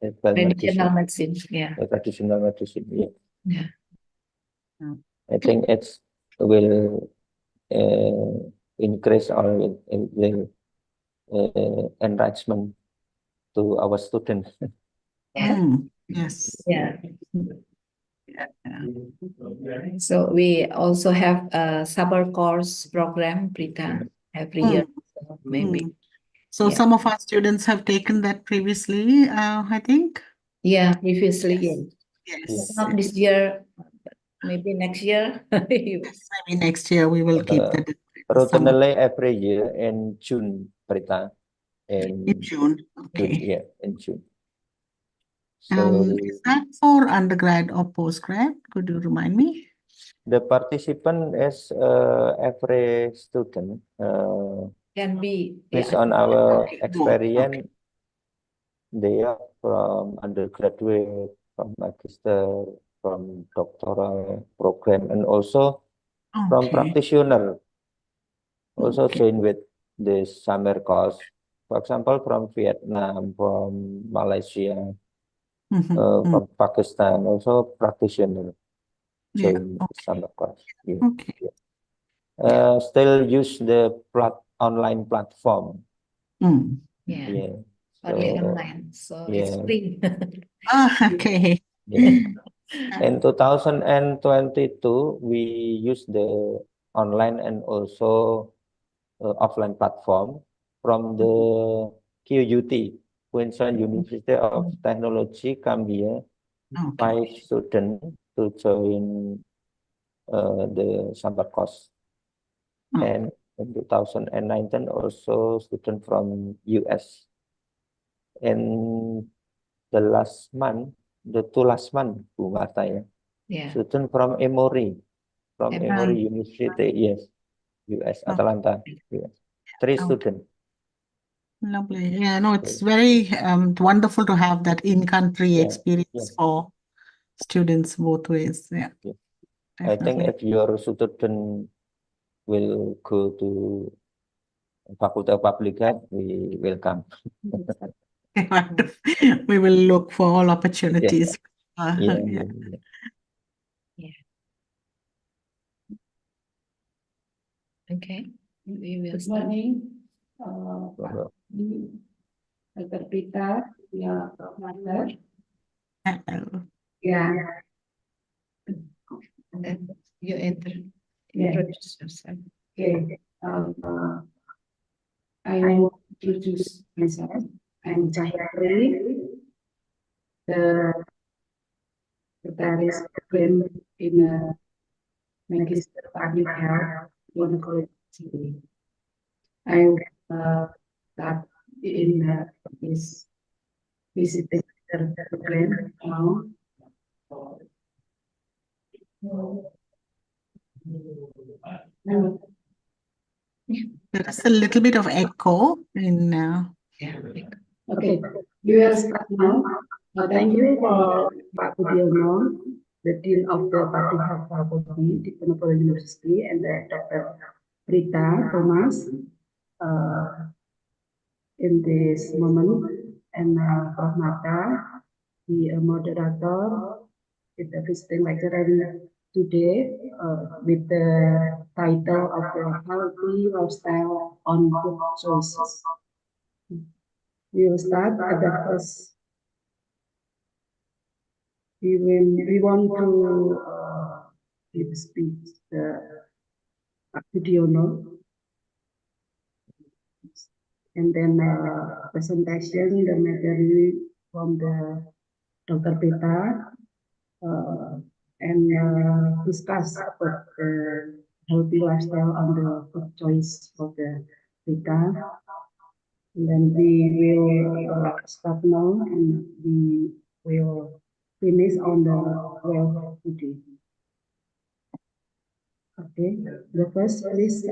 Traditional medicine, yeah. Traditional medicine, yeah. Yeah. I think it's will increase or it will enrichment to our students. Yes. Yeah. Yeah. So we also have a summer course program, Prita, every year. So maybe. So Yeah. some of our students have taken that previously, I think. Yeah, previously, Yes. not this year, but maybe next year. Yes, maybe next year we will keep that. Routinely every year in June, Prita. In June. Okay. Yeah, in June. So Is that for undergrad or postgrad? Could you remind me? the participant is every student. Can be based on our Okay. experience. They are from undergraduate, from magister, from doctoral program, and also from practitioner. Also join with the summer course. For example, from Vietnam, from Malaysia, from Pakistan, also practitioner join the summer course. Yeah. Okay. Still use the online platform. Yeah. Only online, so it's free. Okay. Yeah. In 2022, we use the online and also offline platform from the QUT, Queensland University of Technology, come here, 5 students to join the summer course. And in 2019, also student from US. And the last month, the 2 last month, Bu Marta, student from Emory University, yes, US, Atlanta, US. 3 students. Lovely. Yeah, no, it's very wonderful to have that in-country experience for students both ways. Yeah. I think if your student will go to Faculty of Public Health, we welcome. We will look for all opportunities. Yeah. Okay. We will start. Dr. Prita, your mother. Yeah. And you introduce yourself. Okay. I will introduce myself. I'm Cahayatri, the Dietetics program in Magister Public Health University. I start in this visiting program now. There is a little bit of echo in. Okay, we will start now. Thank you for Pak Budiono, the Dean of the Public Health Faculty, Diponegoro University, and Dr. Prita Thomas in this moment, and Prof. Mata, the moderator, is the visiting lecturer today with the title of the Healthy Lifestyle on Food Choices. We will start at the first. We want to give speech the Budiono, and then presentation the material from the Dr. Peta, and discuss about the healthy lifestyle on the food choice for the Peta. And then we will start now, and we will finish on the 12 today. Okay, the first please,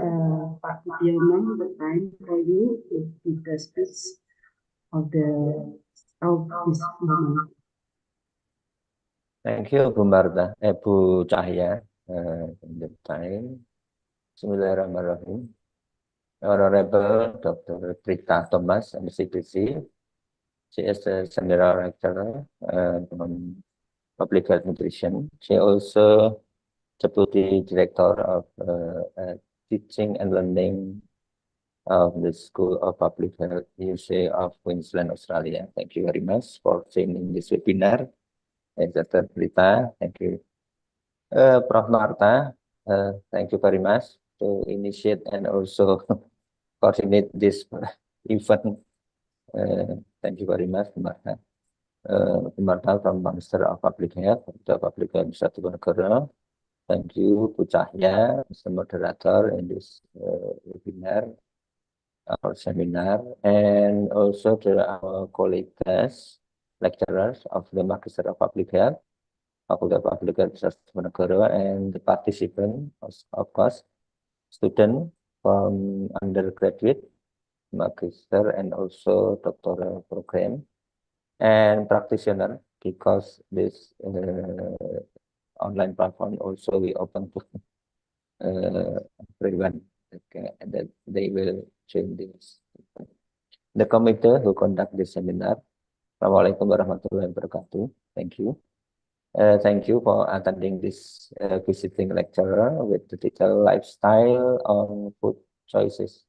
Pak Budiono, the time for you to give the speech of this moment. Thank you, Bu Marta, Bu Cahya, the time. Bismillahirrahmanirrahim. Honorable Dr. Prita Thomas, MCPC, She is a seminar lecturer on public health nutrition. She also deputy director of teaching and learning of the School of Public Health, USA of Queensland, Australia. Thank you very much for joining this webinar. Dr. Rita, thank you. Prof. Marta, thank you very much to initiate and also coordinate this event. Thank you very much, Marta. Marta from Minister of Public Health, the Public Health Satu Negara. Thank you, Bu Cahya, as the moderator in this webinar or seminar, and also to our colleagues, lecturers of the Magister of Public Health, Faculty of Public Health Satu Negara, and the participant, of course, student from undergraduate, magister, and also doctoral program, and practitioner, because this online platform also we open to everyone, and that they will join this. The committee who conduct this seminar. Assalamualaikum warahmatullahi wabarakatuh. Thank you. Thank you for attending this visiting lecture with the title Lifestyle on Food Choices.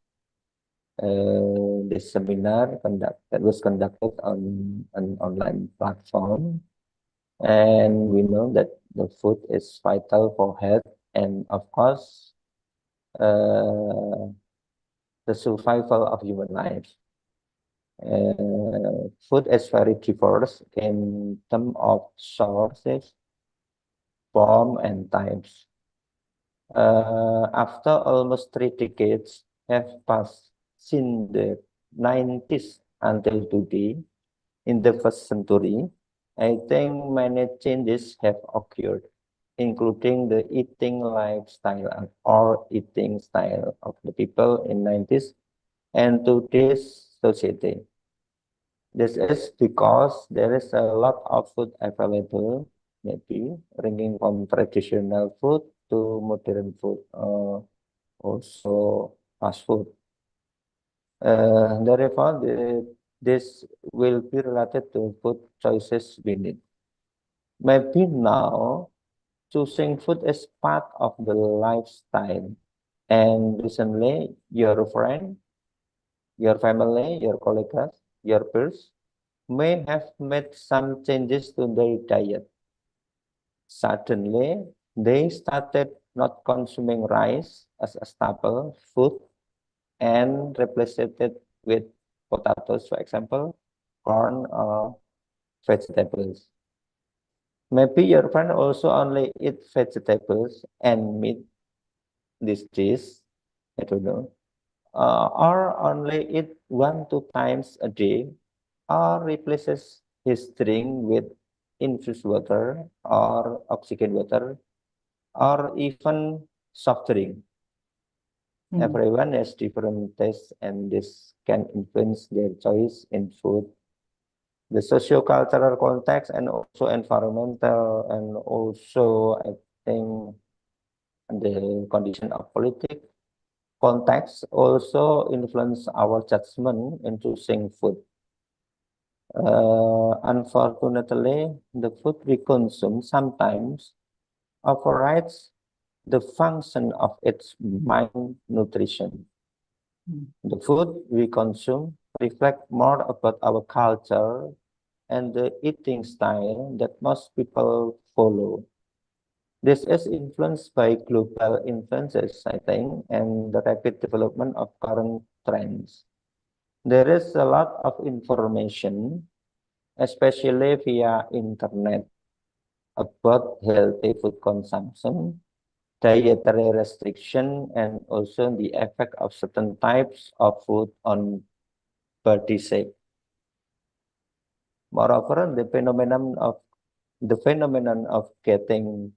This seminar was conducted on an online platform, and we know that the food is vital for health and, of course, the survival of human life. Food is very diverse in terms of sources, form, and types. After almost 3 decades have passed since the 90s until today, in the first century, I think many changes have occurred, including the eating lifestyle or eating style of the people in 90s and today's society. This is because there is a lot of food available, maybe ranging from traditional food to modern food, also fast food. Therefore, this will be related to food choices we need. Maybe now, choosing food is part of the lifestyle. And recently, your friend, your family, your colleagues, your peers may have made some changes to their diet. Suddenly, they started not consuming rice as a staple food and replaced it with potatoes, for example, corn or vegetables. Maybe your friend also only eat vegetables and meat this dish, I don't know, or only eat 1-2 times a day, or replaces his drink with infused water or oxygen water, or even soft drink. Everyone has different tastes, and this can influence their choice in food. The socio-cultural context and also environmental, and also I think the condition of politics context also influence our judgment in choosing food. Unfortunately, the food we consume sometimes overrides the function of its mind nutrition. The food we consume reflect more about our culture and the eating style that most people follow. This is influenced by global influences, I think, and the rapid development of current trends. There is a lot of information, especially via internet, about healthy food consumption, dietary restriction, and also the effect of certain types of food on body shape. Moreover, the phenomenon of getting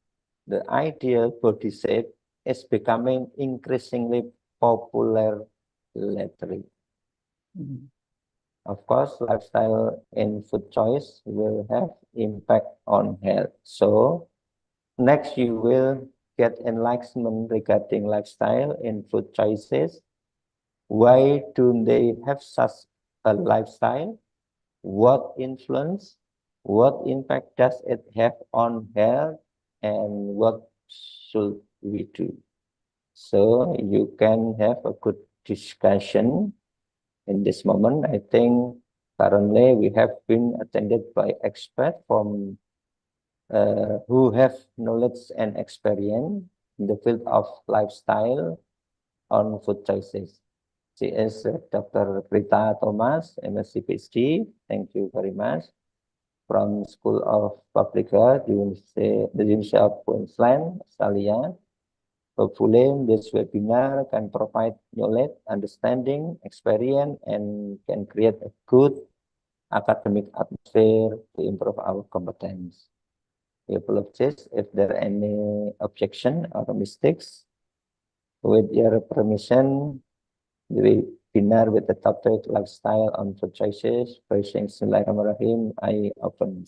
the ideal body shape is becoming increasingly popular lately. Of course, lifestyle and food choice will have impact on health. So next, you will get enlightenment regarding lifestyle and food choices. Why do they have such a lifestyle? what influence, what impact does it have on health, and what should we do? So you can have a good discussion in this moment. I think currently we have been attended by experts from who have knowledge and experience in the field of lifestyle on food choices. She is Dr. Prita Thomas, M.Sc. B.Sc. Thank you very much. From School of Public Health, the University of Queensland, Australia. Hopefully, this webinar can provide knowledge, understanding, experience, and can create a good academic atmosphere to improve our competence. We apologize if there are any objection or mistakes. With your permission, the webinar with the topic lifestyle on food choices, facing Bismillahirrahmanirrahim, I open.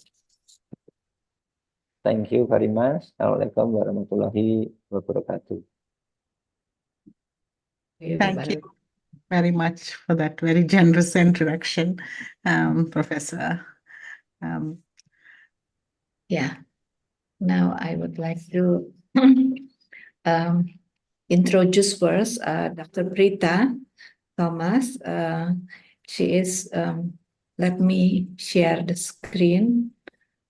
Thank you very much. Assalamualaikum warahmatullahi wabarakatuh. Thank you very much for that very generous introduction, Professor. Yeah. Now I would like to introduce first Dr. Prita Thomas. She is, let me share the screen.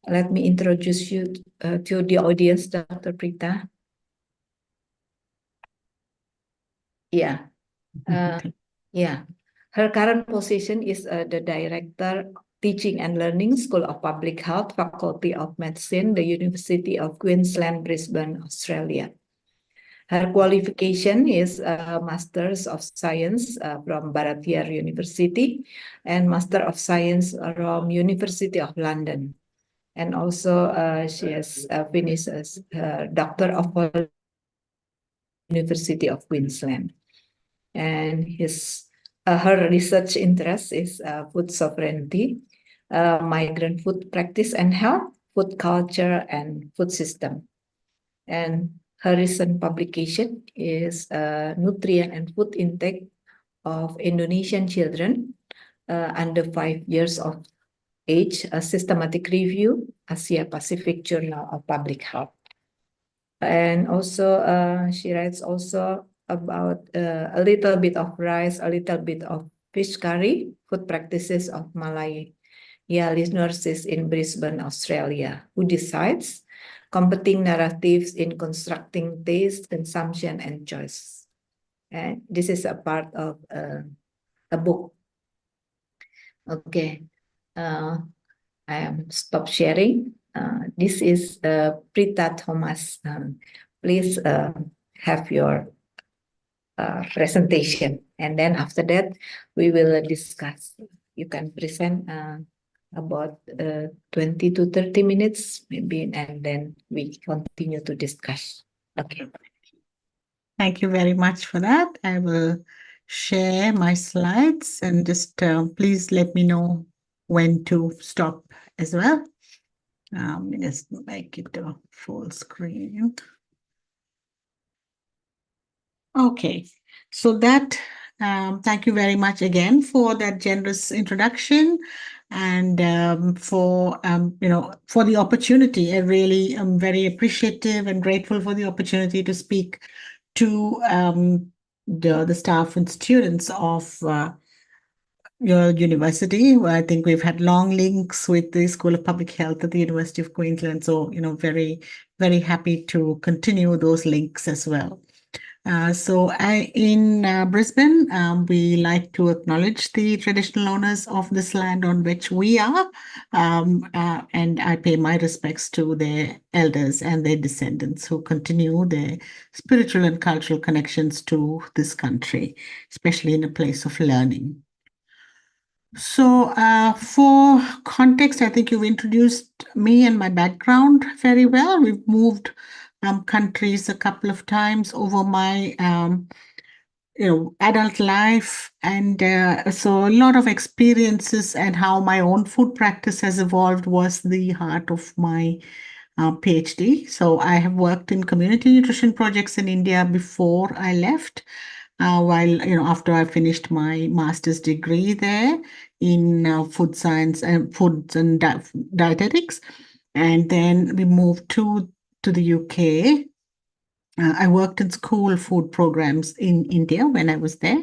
Let me introduce you to the audience, Dr. Prita. Yeah. Yeah. Her current position is the Director Teaching and Learning, School of Public Health, Faculty of Medicine, the University of Queensland, Brisbane, Australia. Her qualification is a Master's of Science from Bharatiya University and Master of Science from University of London. And also she has finished as Doctor of University of Queensland. And her research interest is food sovereignty, migrant food practice and health, food culture, and food system. And her recent publication is Nutrient and Food Intake of Indonesian Children under 5 years of age, a systematic review, Asia Pacific Journal of Public Health. And also she writes also about a little bit of rice, a little bit of fish curry, food practices of Malaya nurses in Brisbane, Australia, who decides competing narratives in constructing taste, consumption, and choice. And this is a part of a book. Okay, I am stop sharing. This is Prita Thomas. Please have your presentation, and then after that we will discuss. You can present about 20 to 30 minutes maybe, and then we continue to discuss. Okay. Thank you very much for that. I will share my slides and just please let me know when to stop as well. Just make it a full screen. Okay, so that thank you very much again for that generous introduction and for for the opportunity. I really am very appreciative and grateful for the opportunity to speak to the staff and students of your university. I think we've had long links with the School of Public Health at the University of Queensland. So, very, very happy to continue those links as well. In Brisbane, we like to acknowledge the traditional owners of this land on which we are, and I pay my respects to their elders and their descendants who continue their spiritual and cultural connections to this country, especially in a place of learning. So for context, I think you've introduced me and my background very well. We've moved countries a couple of times over my adult life, and so a lot of experiences and how my own food practice has evolved was the heart of my PhD. So I have worked in community nutrition projects in India before I left. After I finished my master's degree there in food science and foods and dietetics. And then we moved to the UK. I worked in school food programs in India when I was there,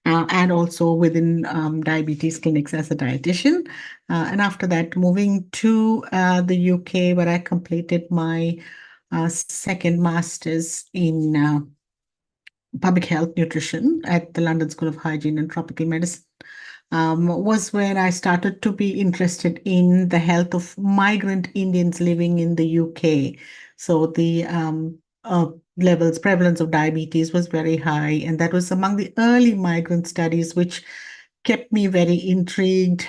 and also within diabetes clinics as a dietitian. And after that, moving to the UK, where I completed my second master's in public health nutrition at the London School of Hygiene and Tropical Medicine. Was when I started to be interested in the health of migrant Indians living in the UK. So the prevalence of diabetes was very high, and that was among the early migrant studies, which kept me very intrigued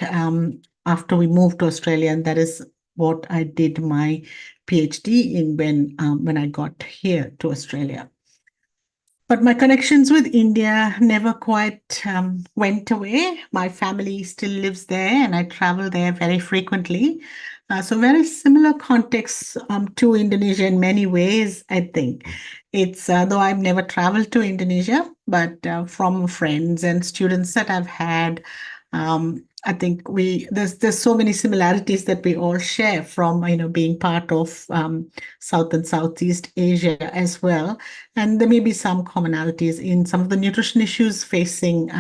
after we moved to Australia, and that is what I did my PhD in when I got here to Australia. But my connections with India never quite went away. My family still lives there, and I travel there very frequently. So very similar contexts to Indonesia in many ways, I think. It's though I've never traveled to Indonesia, but from friends and students that I've had, I think there's so many similarities that we all share from being part of South and Southeast Asia as well. And there may be some commonalities in some of the nutrition issues facing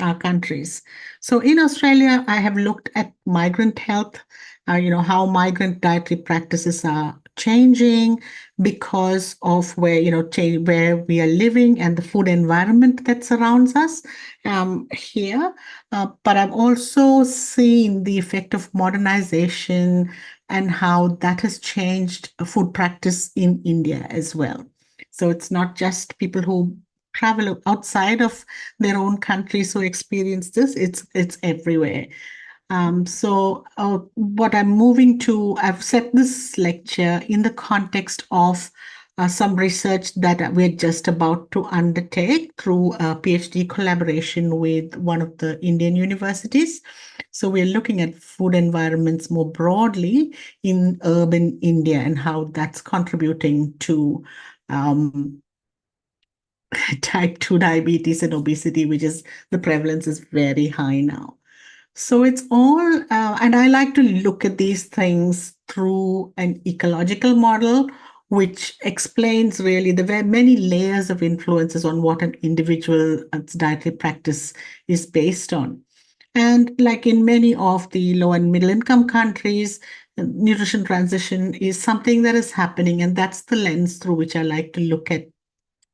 our countries. So in Australia, I have looked at migrant health, how migrant dietary practices are changing because of where we are living and the food environment that surrounds us here. But I've also seen the effect of modernization and how that has changed food practice in India as well. So it's not just people who travel outside of their own countries who experience this, it's everywhere. So what I'm moving to, I've set this lecture in the context of some research that we're just about to undertake through a PhD collaboration with one of the Indian universities. So we're looking at food environments more broadly in urban India and how that's contributing to type 2 diabetes and obesity, which is the prevalence is very high now. So it's all, and I like to look at these things through an ecological model, which explains really the very many layers of influences on what an individual's dietary practice is based on. And like in many of the low and middle income countries, nutrition transition is something that is happening, and that's the lens through which I like to look at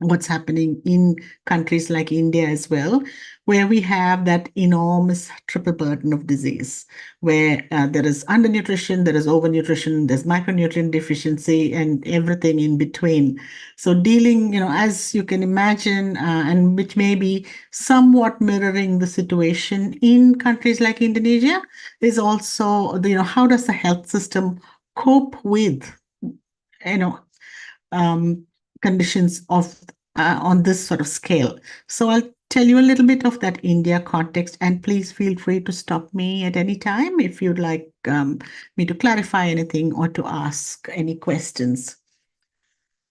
what's happening in countries like India as well, where we have that enormous triple burden of disease, where there is undernutrition, there is overnutrition, there's micronutrient deficiency, and everything in between. So dealing, as you can imagine, and which may be somewhat mirroring the situation in countries like Indonesia, is also, how does the health system cope with, conditions of on this sort of scale. So I'll tell you a little bit of that India context, and please feel free to stop me at any time if you'd like me to clarify anything or to ask any questions.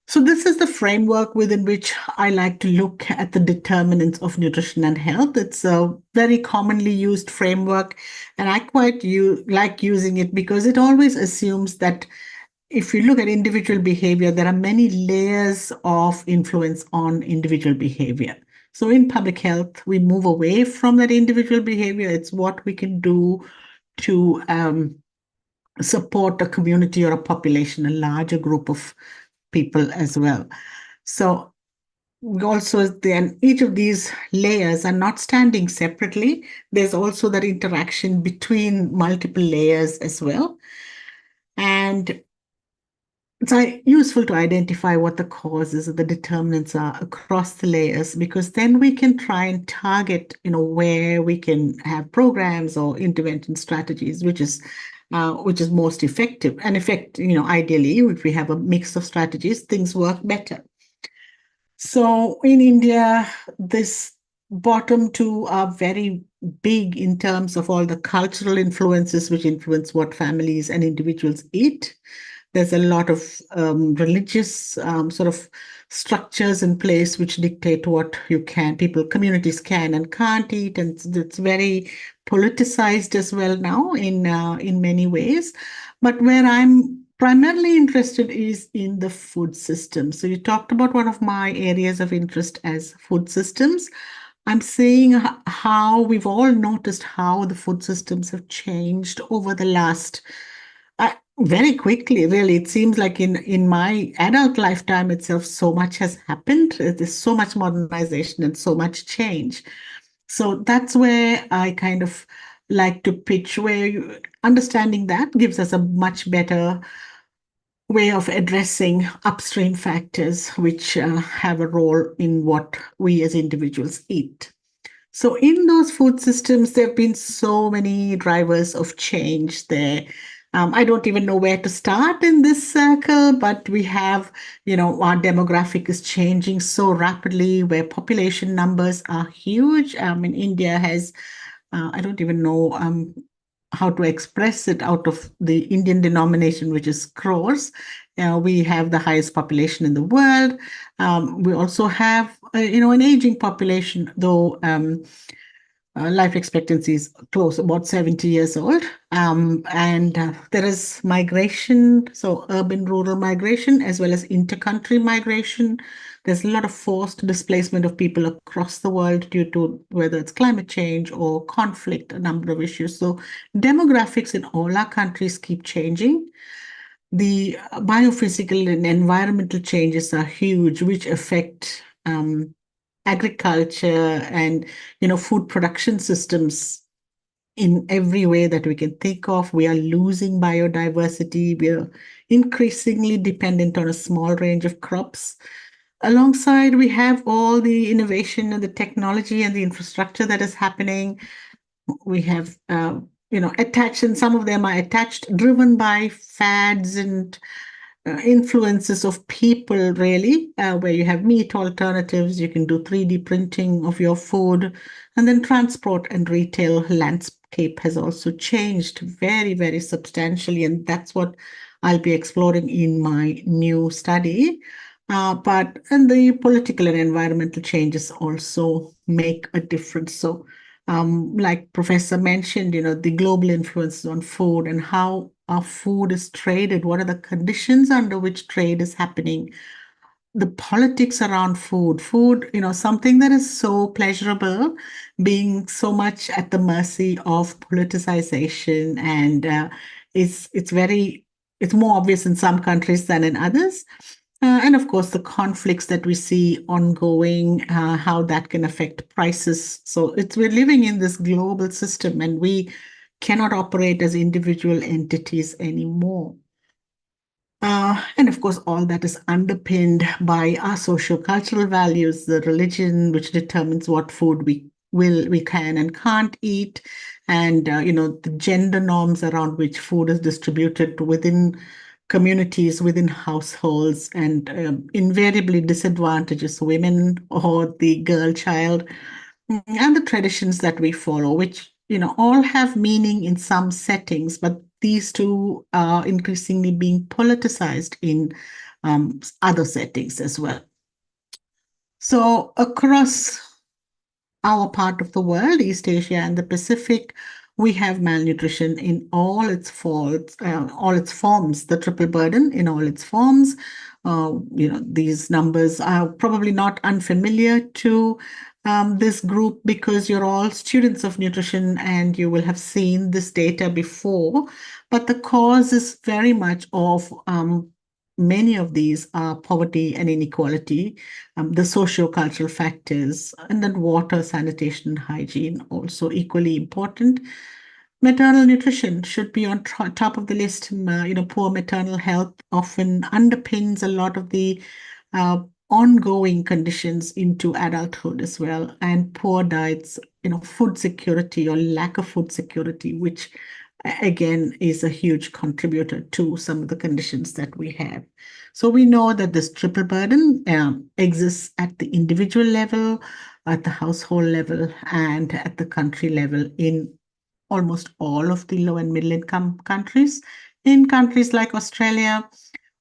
So this is the framework within which I like to look at the determinants of nutrition and health. It's a very commonly used framework, and I quite like using it because it always assumes that if you look at individual behavior, there are many layers of influence on individual behavior. So in public health, we move away from that individual behavior. It's what we can do to support a community or a population, a larger group of people as well. So also then each of these layers are not standing separately. There's also that interaction between multiple layers as well. And it's useful to identify what the causes or the determinants are across the layers, because then we can try and target, where we can have programs or intervention strategies, which is most effective. And ideally, if we have a mix of strategies, things work better. So in India, this bottom two are very big in terms of all the cultural influences which influence what families and individuals eat. There's a lot of religious sort of structures in place which dictate what communities can and can't eat, and it's very politicized as well now in many ways. But where I'm primarily interested is in the food system. So you talked about one of my areas of interest as food systems. I'm seeing how we've all noticed how the food systems have changed over the last very quickly, really. It seems like in my adult lifetime itself, so much has happened. There's so much modernization and so much change. So that's where I kind of like to pitch, understanding that gives us a much better way of addressing upstream factors which have a role in what we as individuals eat. So in those food systems, there have been so many drivers of change there. I don't even know where to start in this circle, but we have, our demographic is changing so rapidly, where population numbers are huge. India has, I don't even know how to express it out of the Indian denomination, which is crores. We have the highest population in the world. We also have, an aging population, though life expectancy is close, about 70 years old. And there is migration, so urban-rural migration, as well as inter-country migration. There's a lot of forced displacement of people across the world due to whether it's climate change or conflict, a number of issues. So demographics in all our countries keep changing. The biophysical and environmental changes are huge, which affect agriculture and food production systems in every way that we can think of. We are losing biodiversity. We are increasingly dependent on a small range of crops. Alongside, we have all the innovation and the technology and the infrastructure that is happening. We have attached, and some of them are attached, driven by fads and influences of people, really, where you have meat alternatives, you can do 3D printing of your food, and then transport and retail landscape has also changed very, very substantially, and that's what I'll be exploring in my new study. And the political and environmental changes also make a difference. So, like Professor mentioned, the global influences on food and how our food is traded, what are the conditions under which trade is happening, the politics around food, something that is so pleasurable, being so much at the mercy of politicization, and it's more obvious in some countries than in others. And of course, the conflicts that we see ongoing, how that can affect prices. So we're living in this global system, and we cannot operate as individual entities anymore. And of course, all that is underpinned by our socio-cultural values, the religion, which determines what food we can and can't eat, and the gender norms around which food is distributed within communities, within households, and invariably disadvantages women or the girl child, and the traditions that we follow, which all have meaning in some settings, but these two are increasingly being politicized in other settings as well. So across our part of the world, East Asia and the Pacific, we have malnutrition in all its forms, the triple burden in all its forms. These numbers are probably not unfamiliar to this group because you're all students of nutrition and you will have seen this data before. But the cause is very much of many of these are poverty and inequality, the socio-cultural factors, and then water, sanitation, and hygiene, also equally important. Maternal nutrition should be on top of the list. Poor maternal health often underpins a lot of the ongoing conditions into adulthood as well, and poor diets, food security or lack of food security, which again is a huge contributor to some of the conditions that we have. So we know that this triple burden exists at the individual level, at the household level, and at the country level in almost all of the low and middle income countries. in countries like Australia,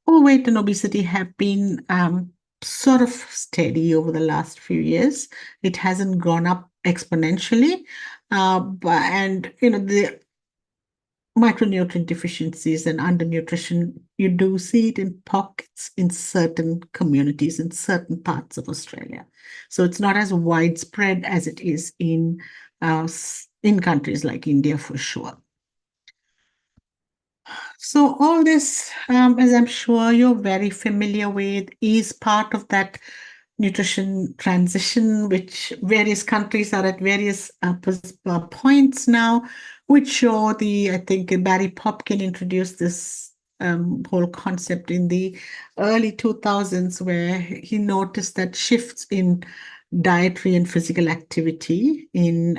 overweight and obesity have been sort of steady over the last few years. It hasn't gone up exponentially, and the micronutrient deficiencies and undernutrition, you do see it in pockets in certain communities in certain parts of Australia. So it's not as widespread as it is in countries like India for sure. So all this, as I'm sure you're very familiar with, is part of that nutrition transition, which various countries are at various points now, which show I think Barry Popkin introduced this whole concept in the early 2000s, where he noticed that shifts in dietary and physical activity in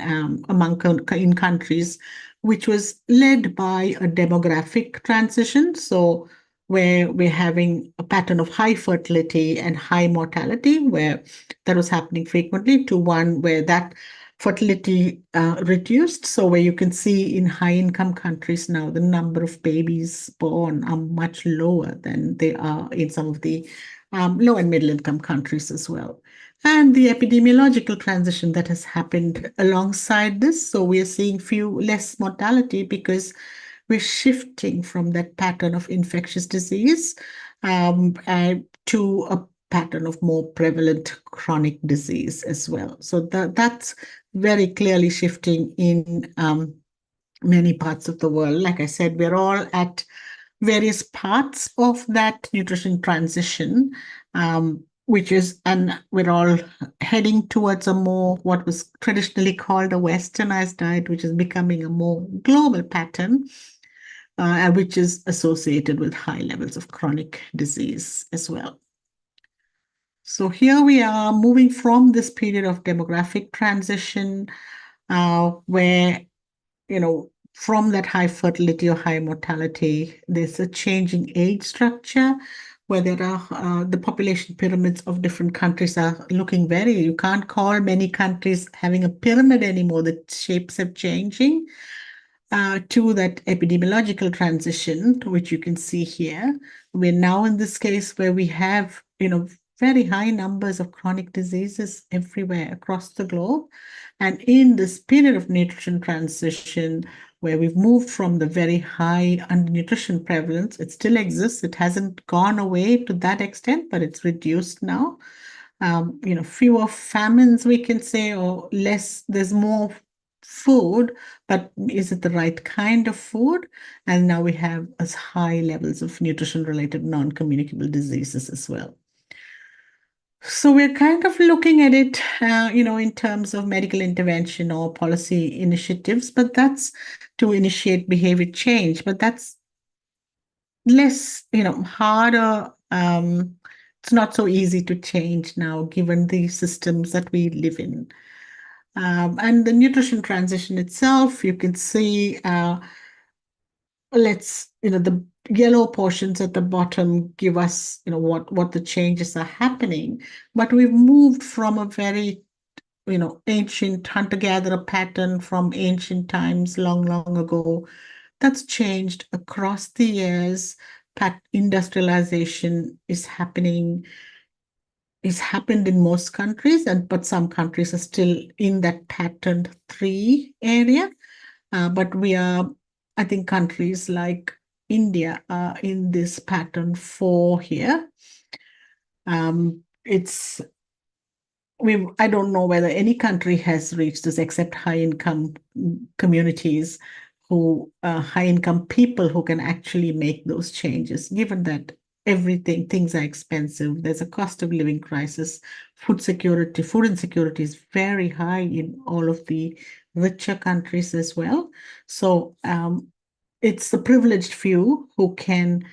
countries, which was led by a demographic transition. So where we're having a pattern of high fertility and high mortality, where that was happening frequently, to one where that fertility reduced. So where you can see in high income countries now, the number of babies born are much lower than they are in some of the low and middle income countries as well. And the epidemiological transition that has happened alongside this. So we are seeing less mortality because we're shifting from that pattern of infectious disease to a pattern of more prevalent chronic disease as well. So that's very clearly shifting in many parts of the world. Like I said, we're all at various parts of that nutrition transition, and we're all heading towards a more, what was traditionally called a westernized diet, which is becoming a more global pattern, which is associated with high levels of chronic disease as well. So here we are moving from this period of demographic transition, where, from that high fertility or high mortality, there's a changing age structure where there are the population pyramids of different countries are looking you can't call many countries having a pyramid anymore. The shapes are changing to that epidemiological transition, which you can see here. We're now in this case where we have, very high numbers of chronic diseases everywhere across the globe. And in this period of nutrition transition, where we've moved from the very high undernutrition prevalence, it still exists. It hasn't gone away to that extent, but it's reduced now. Fewer famines, we can say, or less, there's more food, but is it the right kind of food? And now we have as high levels of nutrition-related non-communicable diseases as well. So we're kind of looking at it, in terms of medical intervention or policy initiatives, but that's to initiate behavior change. But that's less, harder. It's not so easy to change now, given the systems that we live in. And the nutrition transition itself, you can see, the yellow portions at the bottom give us, what the changes are happening. But we've moved from a very, ancient hunter-gatherer pattern from ancient times, long, long ago. That's changed across the years. Industrialization is happening. It's happened in most countries, but some countries are still in that pattern 3 area. But I think countries like India are in this pattern 4 here. I don't know whether any country has reached this except high-income communities high-income people who can actually make those changes, given that things are expensive. There's a cost of living crisis. Food insecurity is very high in all of the richer countries as well. So it's the privileged few who can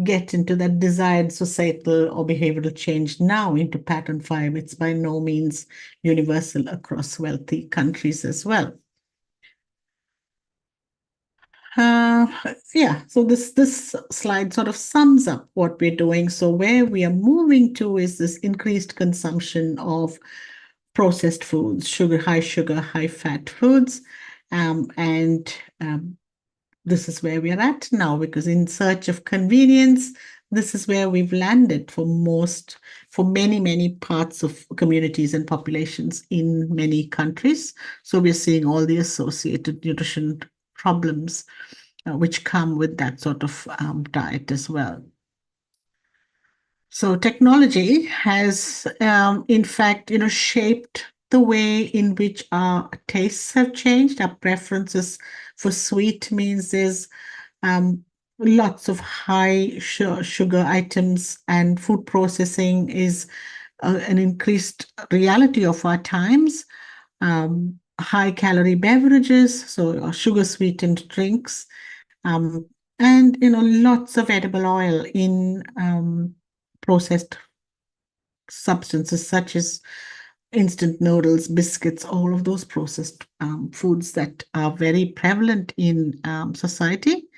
get into that desired societal or behavioral change now into pattern 5. It's by no means universal across wealthy countries as well. So this slide sort of sums up what we're doing. So where we are moving to is this increased consumption of processed foods, high sugar, high fat foods, and this is where we are at now, because in search of convenience, this is where we've landed for many parts of communities and populations in many countries. So we're seeing all the associated nutrition problems which come with that sort of diet as well. So technology has, in fact, shaped the way in which our tastes have changed. Our preferences for sweet means there's lots of high sugar items, and food processing is an increased reality of our times. High calorie beverages, so sugar sweetened drinks, and lots of edible oil in processed substances such as instant noodles, biscuits, all of those processed foods that are very prevalent in society.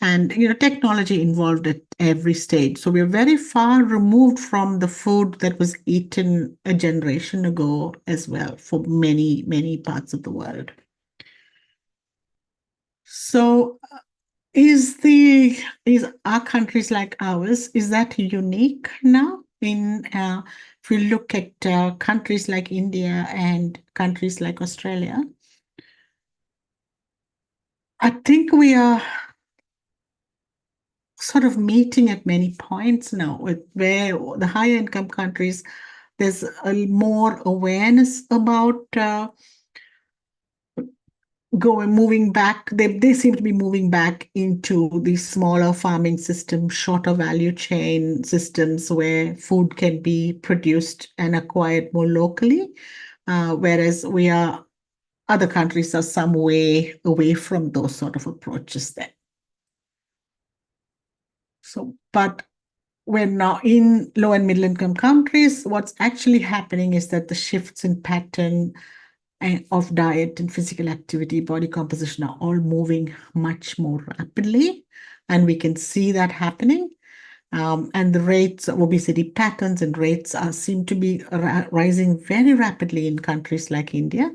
And technology involved at every stage. So we're very far removed from the food that was eaten a generation ago as well for many parts of the world. So is our countries like ours, is that unique now? If we look at countries like India and countries like Australia, I think we are sort of meeting at many points now, with where the higher income countries, there's a more awareness about moving back. They seem to be moving back into these smaller farming systems, shorter value chain systems where food can be produced and acquired more locally, whereas other countries are some way away from those sort of approaches there. So, but we're now in low and middle income countries. What's actually happening is that the shifts in pattern of diet and physical activity, body composition are all moving much more rapidly, and we can see that happening. And the rates of obesity patterns and rates seem to be rising very rapidly in countries like India.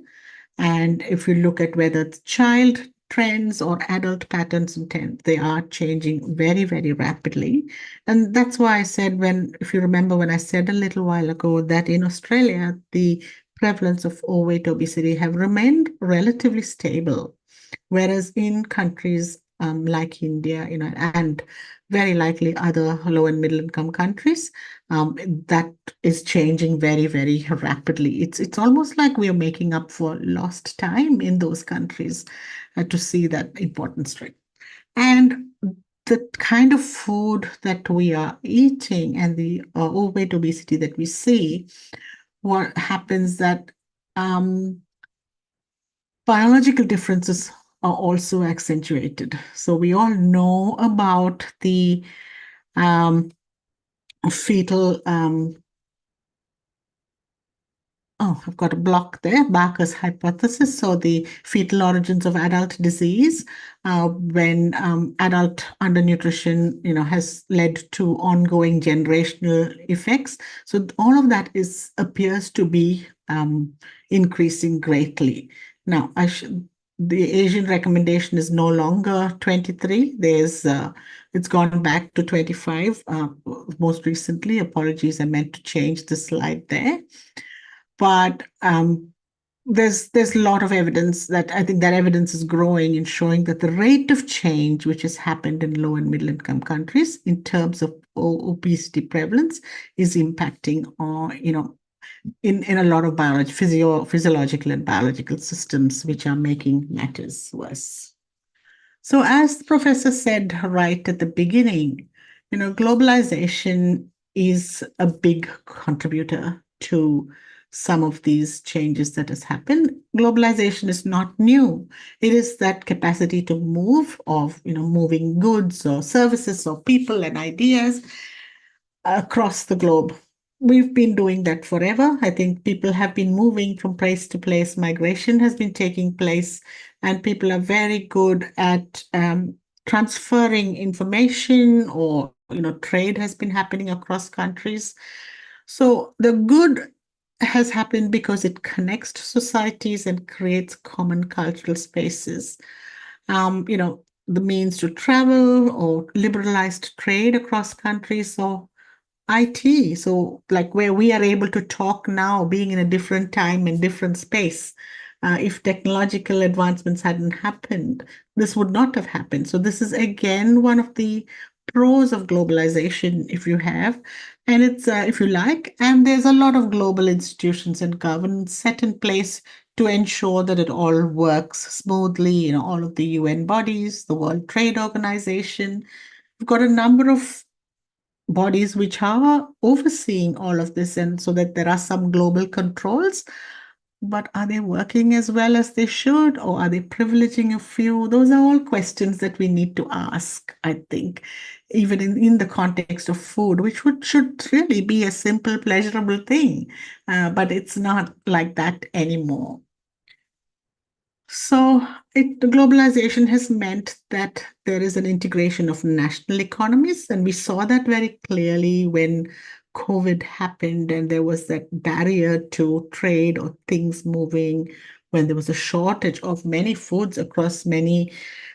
And if you look at whether it's child trends or adult patterns and trends, they are changing very rapidly. And that's why I said, if you remember when I said a little while ago that in Australia, the prevalence of overweight obesity have remained relatively stable, whereas in countries like India, and very likely other low and middle income countries, that is changing very rapidly. It's almost like we are making up for lost time in those countries to see that importance rate. And the kind of food that we are eating and the overweight obesity that we see, what happens that biological differences are also accentuated. So we all know about the fetal I've got a block there, Barker's hypothesis. So the fetal origins of adult disease, when adult undernutrition, has led to ongoing generational effects. So all of that appears to be increasing greatly. Now, the Asian recommendation is no longer 23. It's gone back to 25 most recently. Apologies, I meant to change the slide there. But there's a lot of evidence that I think that evidence is growing and showing that the rate of change which has happened in low and middle income countries in terms of obesity prevalence is impacting on, in a lot of physiological and biological systems, which are making matters worse. So as the professor said right at the beginning, globalization is a big contributor to some of these changes that has happened. Globalization is not new. It is that capacity to move of, moving goods or services or people and ideas across the globe. We've been doing that forever. I think people have been moving from place to place. Migration has been taking place, and people are very good at transferring information, or trade has been happening across countries. So the good has happened because it connects societies and creates common cultural spaces. the means to travel or liberalized trade across countries. So IT, so like where we are able to talk now, being in a different time and different space. If technological advancements hadn't happened, this would not have happened. So this is again one of the pros of globalization, if you have, and it's if you like, and there's a lot of global institutions and governance set in place to ensure that it all works smoothly. You know, all of the UN bodies, the World Trade Organization. We've got a number of bodies which are overseeing all of this, and so that there are some global controls. But are they working as well as they should, or are they privileging a few? Those are all questions that we need to ask, I think, even in the context of food, which should really be a simple, pleasurable thing. But it's not like that anymore. So globalization has meant that there is an integration of national economies, and we saw that very clearly when COVID happened and there was that barrier to trade or things moving, when there was a shortage of many foods across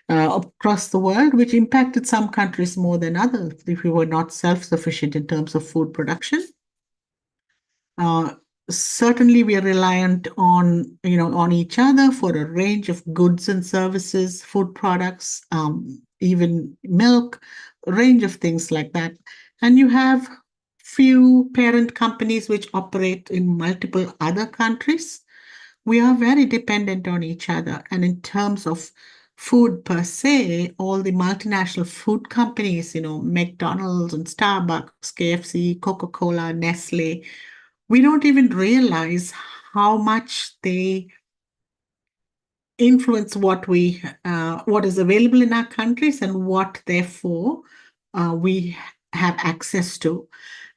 across the world, which impacted some countries more than others if we were not self-sufficient in terms of food production. Uh, Certainly, we are reliant on on each other for a range of goods and services, food products, even milk, a range of things like that. And you have few parent companies which operate in multiple other countries. We are very dependent on each other. And in terms of food per se, all the multinational food companies, McDonald's and Starbucks, KFC, Coca-Cola, Nestle, we don't even realize how much they influence what is available in our countries and what therefore we have access to.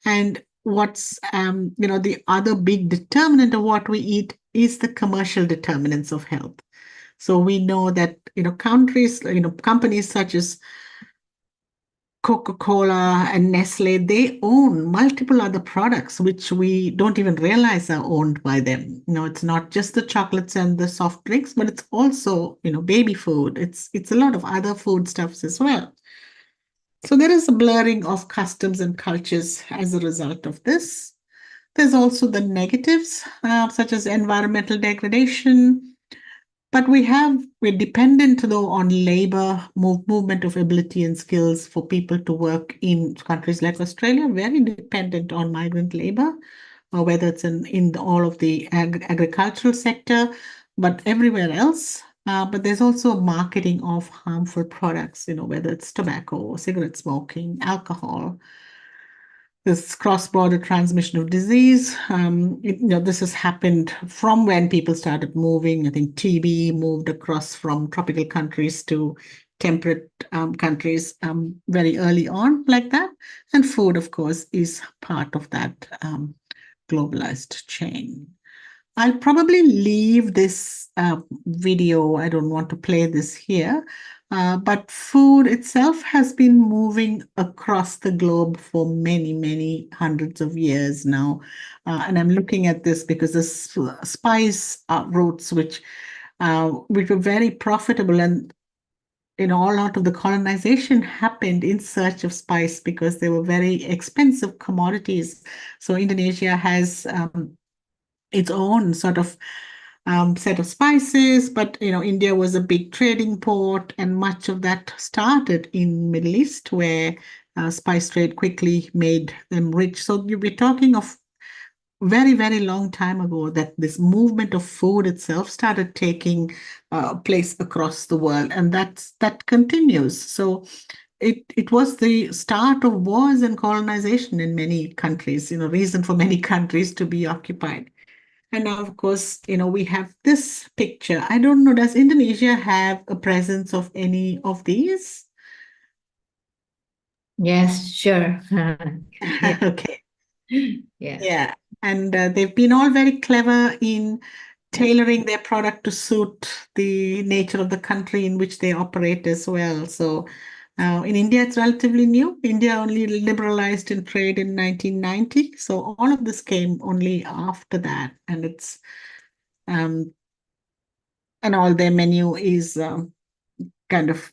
And what's the other big determinant of what we eat is the commercial determinants of health. So we know that companies such as Coca-Cola and Nestle, they own multiple other products which we don't even realize are owned by them. It's not just the chocolates and the soft drinks, but it's also, baby food. It's a lot of other foodstuffs as well. So there is a blurring of customs and cultures as a result of this. There's also the negatives, such as environmental degradation. But we're dependent though on labor, movement of ability and skills for people to work in countries like Australia, very dependent on migrant labor, or whether it's in all of the agricultural sector, but everywhere else. But there's also marketing of harmful products, whether it's tobacco, cigarette smoking, alcohol, this cross-border transmission of disease. This has happened from when people started moving. I think TB moved across from tropical countries to temperate countries very early on, like that. And food, of course, is part of that globalized chain. I'll probably leave this video. I don't want to play this here. But food itself has been moving across the globe for many, many hundreds of years now. And I'm looking at this because the spice routes, which were very profitable, and a lot of the colonization happened in search of spice because they were very expensive commodities. So Indonesia has its own sort of set of spices, but India was a big trading port, and much of that started in Middle East, where spice trade quickly made them rich. So you'll be talking of very, very long time ago that this movement of food itself started taking place across the world, and that continues. So it was the start of wars and colonization in many countries, reason for many countries to be occupied. And now, of course, we have this picture. I don't know, does Indonesia have a presence of any of these? Yes, sure. Yeah. Okay. Yeah. Yeah. And they've been all very clever in tailoring their product to suit the nature of the country in which they operate as well. So in India, it's relatively new. India only liberalized in trade in 1990. So all of this came only after that. And it's and all their menu is kind of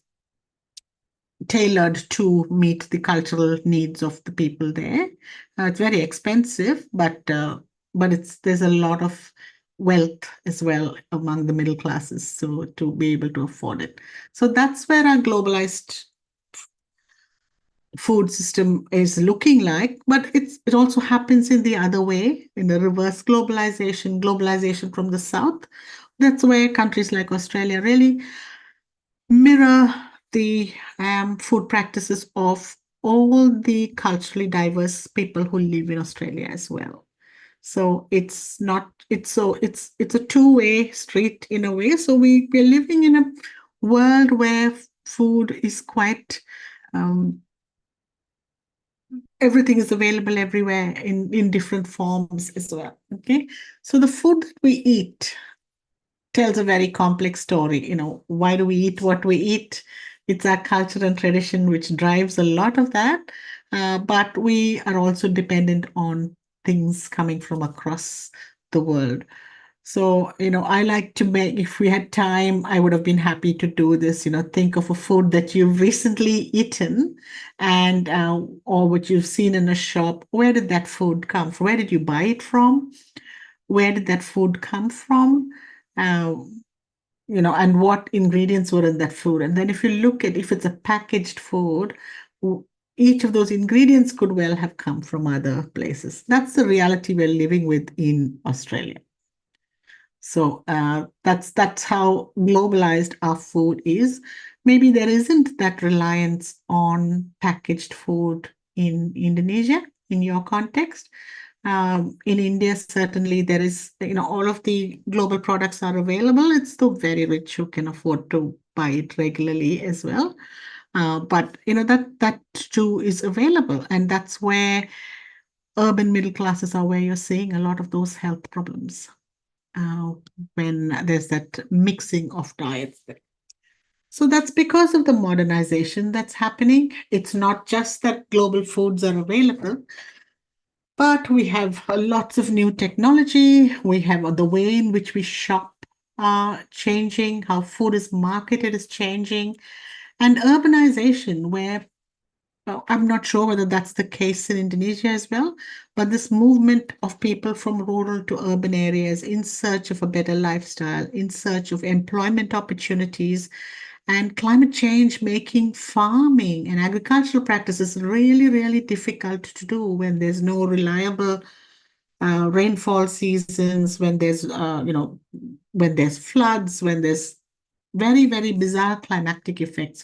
tailored to meet the cultural needs of the people there. It's very expensive, but there's a lot of wealth as well among the middle classes, so to be able to afford it. So that's where our globalized food system is looking like, but it also happens in the other way, in the reverse globalization from the south. That's where countries like Australia really mirror the food practices of all the culturally diverse people who live in Australia as well. So it's not it's a two-way street in a way. So we're living in a world where food is quite everything is available everywhere in different forms as well. Okay. So the food that we eat tells a very complex story. Why do we eat what we eat? It's our culture and tradition which drives a lot of that. But we are also dependent on things coming from across the world. So, I like to make, if we had time, I would have been happy to do this, think of a food that you've recently eaten and, or what you've seen in a shop. Where did that food come from? Where did you buy it from? Where did that food come from? Uh, and what ingredients were in that food. And then if you look at if it's a packaged food, each of those ingredients could well have come from other places. That's the reality we're living with in Australia. So that's how globalized our food is. Maybe there isn't that reliance on packaged food in Indonesia, in your context. In India, certainly there is, all of the global products are available. It's the very rich who can afford to buy it regularly as well. But that too is available, and that's where urban middle classes are where you're seeing a lot of those health problems when there's that mixing of diets there. So that's because of the modernization that's happening. It's not just that global foods are available, but we have lots of new technology. We have the way in which we shop changing, how food is marketed is changing, and urbanization, where I'm not sure whether that's the case in Indonesia as well, but this movement of people from rural to urban areas in search of a better lifestyle, in search of employment opportunities, and climate change making farming and agricultural practices really, really difficult to do when there's no reliable rainfall seasons, when there's floods, when there's very, very bizarre climatic effects.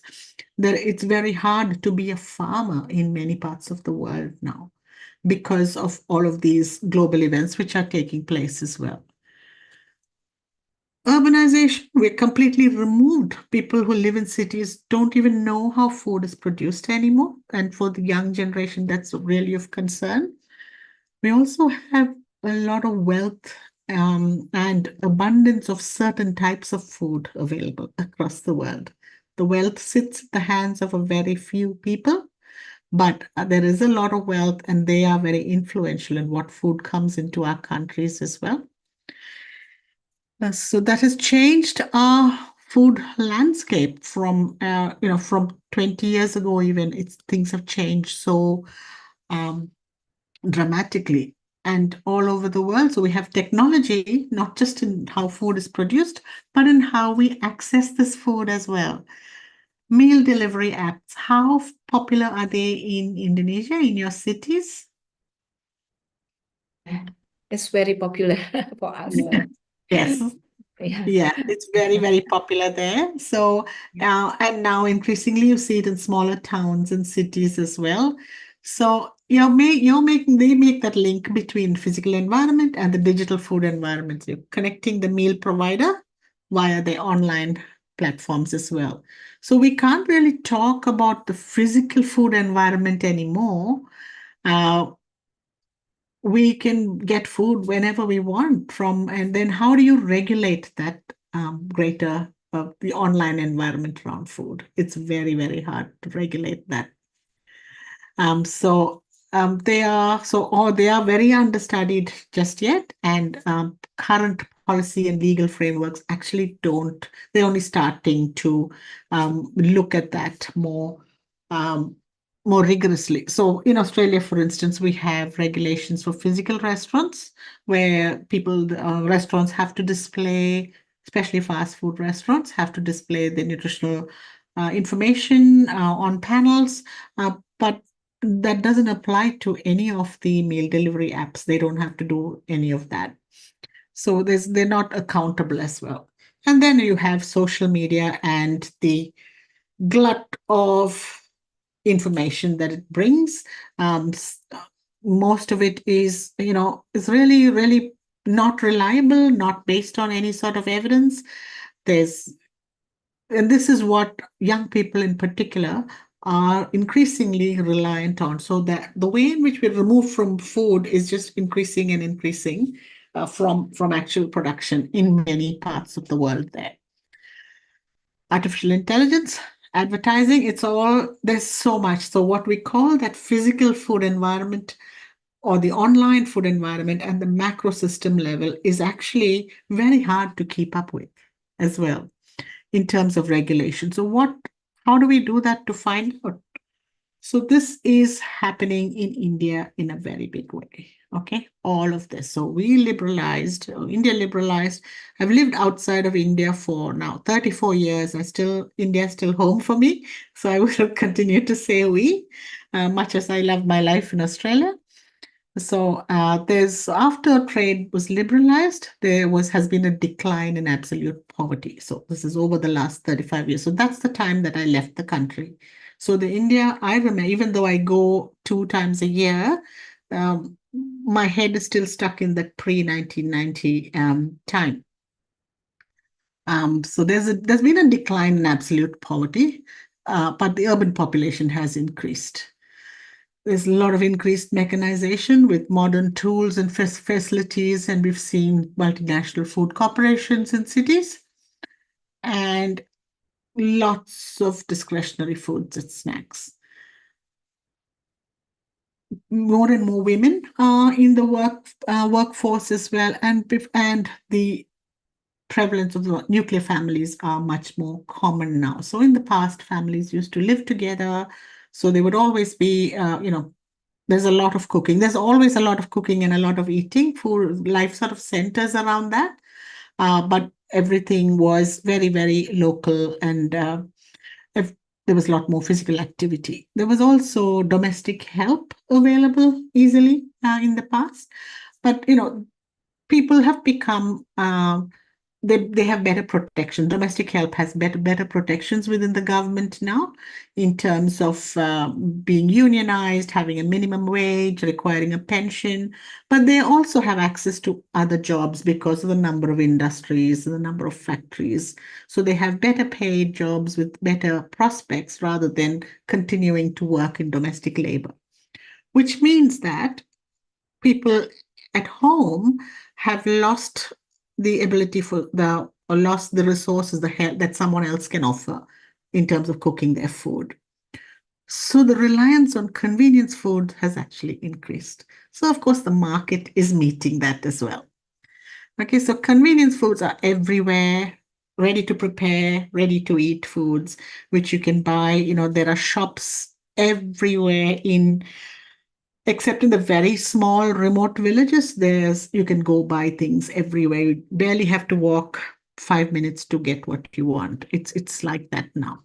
It's very hard to be a farmer in many parts of the world now because of all of these global events which are taking place as well. Urbanization, we're completely removed. People who live in cities don't even know how food is produced anymore. And for the young generation, that's really of concern. We also have a lot of wealth and abundance of certain types of food available across the world. The wealth sits in the hands of a very few people, but there is a lot of wealth and they are very influential in what food comes into our countries as well. So that has changed our food landscape from 20 years ago even. Things have changed so dramatically and all over the world. So we have technology, not just in how food is produced, but in how we access this food as well. Meal delivery apps, how popular are they in Indonesia, in your cities? It's very popular for us. Yes. Yeah, it's very, very popular there. So, and now increasingly you see it in smaller towns and cities as well. So they make that link between physical environment and the digital food environment. You're connecting the meal provider via the online platforms as well. So we can't really talk about the physical food environment anymore. We can get food whenever we want from, and then how do you regulate that greater the online environment around food? It's very, very hard to regulate that. They are very understudied just yet, and current policy and legal frameworks actually they're only starting to look at that more more rigorously. So in Australia, for instance, we have regulations for physical restaurants where restaurants have to display, especially fast food restaurants, have to display the nutritional information on panels. But that doesn't apply to any of the meal delivery apps. They don't have to do any of that. So they're not accountable as well. And then you have social media and the glut of information that it brings. Most of it is really, really not reliable, not based on any sort of evidence. And this is what young people in particular are increasingly reliant on. So that the way in which we remove from food is just increasing and increasing from actual production in many parts of the world there. Artificial intelligence, advertising, there's so much. So what we call that physical food environment or the online food environment and the macro system level is actually very hard to keep up with as well in terms of regulation. So how do we do that to find out? So this is happening in India in a very big way. Okay, all of this. So India liberalized. I've lived outside of India for now 34 years. India is still home for me. So I will continue to say we, much as I love my life in Australia. So after trade was liberalized, has been a decline in absolute poverty. So this is over the last 35 years. So that's the time that I left the country. So the India, I remember, even though I go 2 times a year, my head is still stuck in that pre-1990 time. So there's been a decline in absolute poverty, but the urban population has increased. There's a lot of increased mechanization with modern tools and facilities, and we've seen multinational food corporations in cities and lots of discretionary foods and snacks. More and more women are in the workforce as well, and the prevalence of the nuclear families are much more common now. So in the past, families used to live together, so there would always be, there's a lot of cooking. There's always a lot of cooking and a lot of eating. Food life sort of centers around that. But everything was very, very local, and there was a lot more physical activity. There was also domestic help available easily in the past. But, people have become they have better protection. Domestic help has better protections within the government now in terms of being unionized, having a minimum wage, requiring a pension. But they also have access to other jobs because of the number of industries and the number of factories. So they have better paid jobs with better prospects rather than continuing to work in domestic labor, which means that people at home have lost the ability or lost the resources, the help that someone else can offer in terms of cooking their food. So the reliance on convenience food has actually increased. So of course the market is meeting that as well. Okay, so convenience foods are everywhere, ready to prepare, ready to eat foods, which you can buy. There are shops everywhere except in the very small remote villages, you can go buy things everywhere. You barely have to walk 5 minutes to get what you want. It's like that now.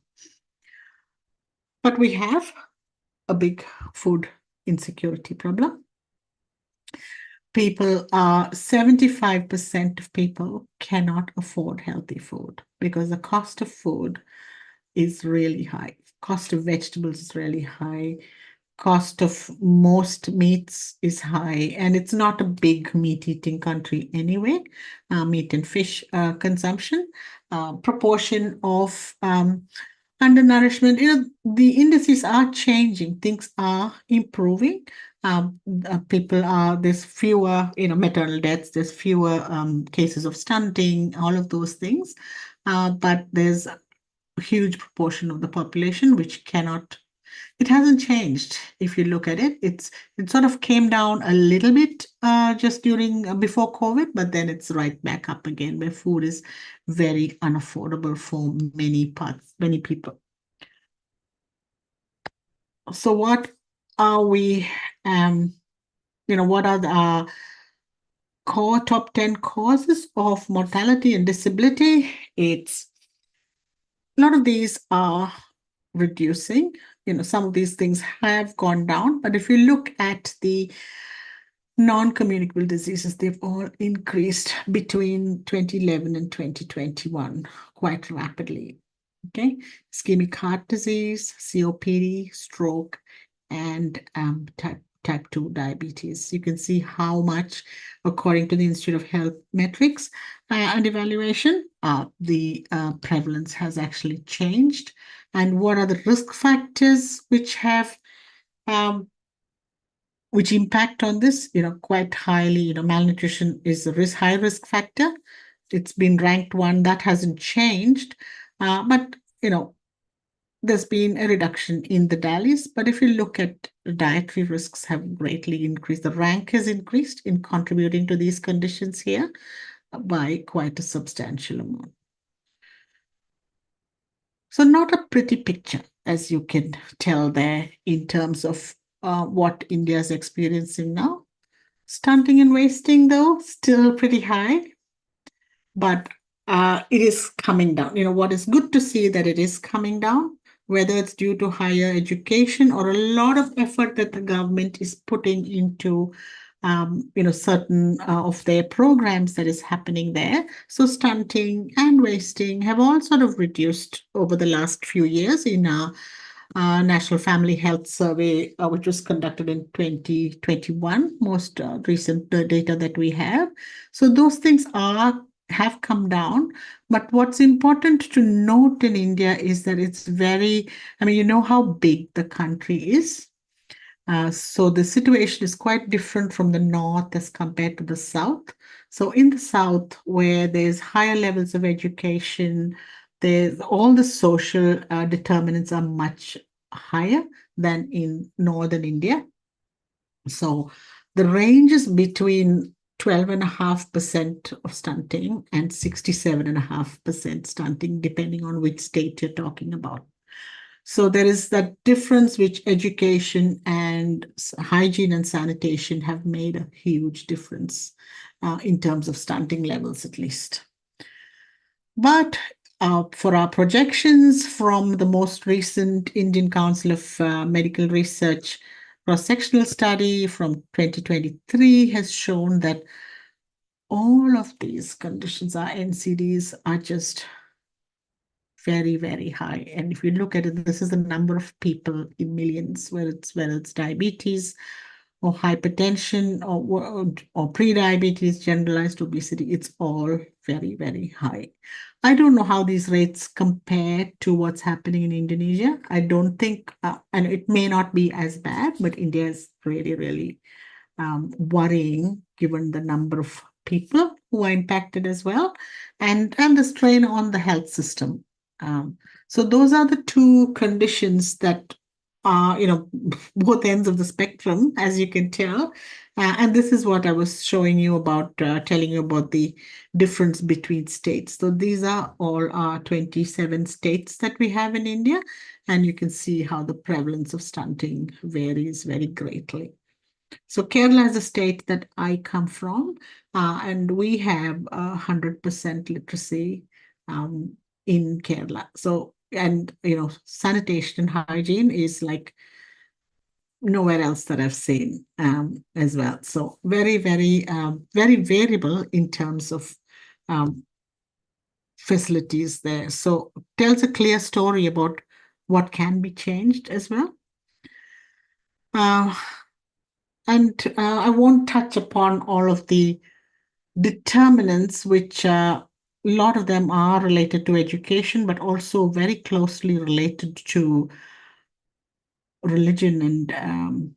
But we have a big food insecurity problem. 75% of people cannot afford healthy food because the cost of food is really high. Cost of vegetables is really high. Cost of most meats is high, and it's not a big meat-eating country anyway, meat and fish consumption. Proportion of undernourishment, the indices are changing. Things are improving. There's fewer, maternal deaths, there's fewer cases of stunting, all of those things. But there's a huge proportion of the population which cannot. It hasn't changed. If you look at it, it sort of came down a little bit just before COVID, but then it's right back up again, where food is very unaffordable for many people. So what are we, what are the top 10 causes of mortality and disability? It's a lot of these are reducing. Some of these things have gone down, but if you look at the non-communicable diseases, they've all increased between 2011 and 2021 quite rapidly. Okay, ischemic heart disease, COPD, stroke, and type 2 diabetes. You can see how much, according to the Institute of Health metrics and evaluation, the prevalence has actually changed. And what are the risk factors which have which impact on this? Quite highly. Malnutrition is a high risk factor. It's been ranked one. That hasn't changed, but there's been a reduction in the DALYs. But if you look at dietary risks, have greatly increased. The rank has increased in contributing to these conditions here by quite a substantial amount. So not a pretty picture, as you can tell there, in terms of what India is experiencing now. Stunting and wasting, though, still pretty high, but it is coming down. What is good to see that it is coming down, whether it's due to higher education or a lot of effort that the government is putting into certain of their programs that is happening there. So stunting and wasting have all sort of reduced over the last few years in National Family Health Survey, which was conducted in 2021, most recent data that we have. So those things have come down. But what's important to note in India is that it's very, you know how big the country is. So the situation is quite different from the north as compared to the south. So in the south, where there's higher levels of education, there's all the social determinants are much higher than in northern India. So the range is between 12.5% of stunting and 67.5% stunting, depending on which state you're talking about. So there is that difference which education and hygiene and sanitation have made a huge difference in terms of stunting levels, at least. But for our projections from the most recent Indian Council of Medical Research cross-sectional study from 2023 has shown that all of these conditions, our NCDs, are just very, very high. And if you look at it, this is the number of people in millions, whether it's diabetes or hypertension or pre-diabetes, generalized obesity, it's all very, very high. I don't know how these rates compare to what's happening in Indonesia. I don't think, and it may not be as bad, but India is really, really worrying given the number of people who are impacted as well, and the strain on the health system. So those are the two conditions that are, both ends of the spectrum, as you can tell. And this is what I was showing you about, telling you about the difference between states. So these are all our 27 states that we have in India, and you can see how the prevalence of stunting varies very greatly. So Kerala is a state that I come from, and we have 100% literacy in Kerala. So, and sanitation and hygiene is like nowhere else that I've seen as well. So very, very, very variable in terms of facilities there. So tells a clear story about what can be changed as well. And I won't touch upon all of the determinants, which a lot of them are related to education, but also very closely related to religion and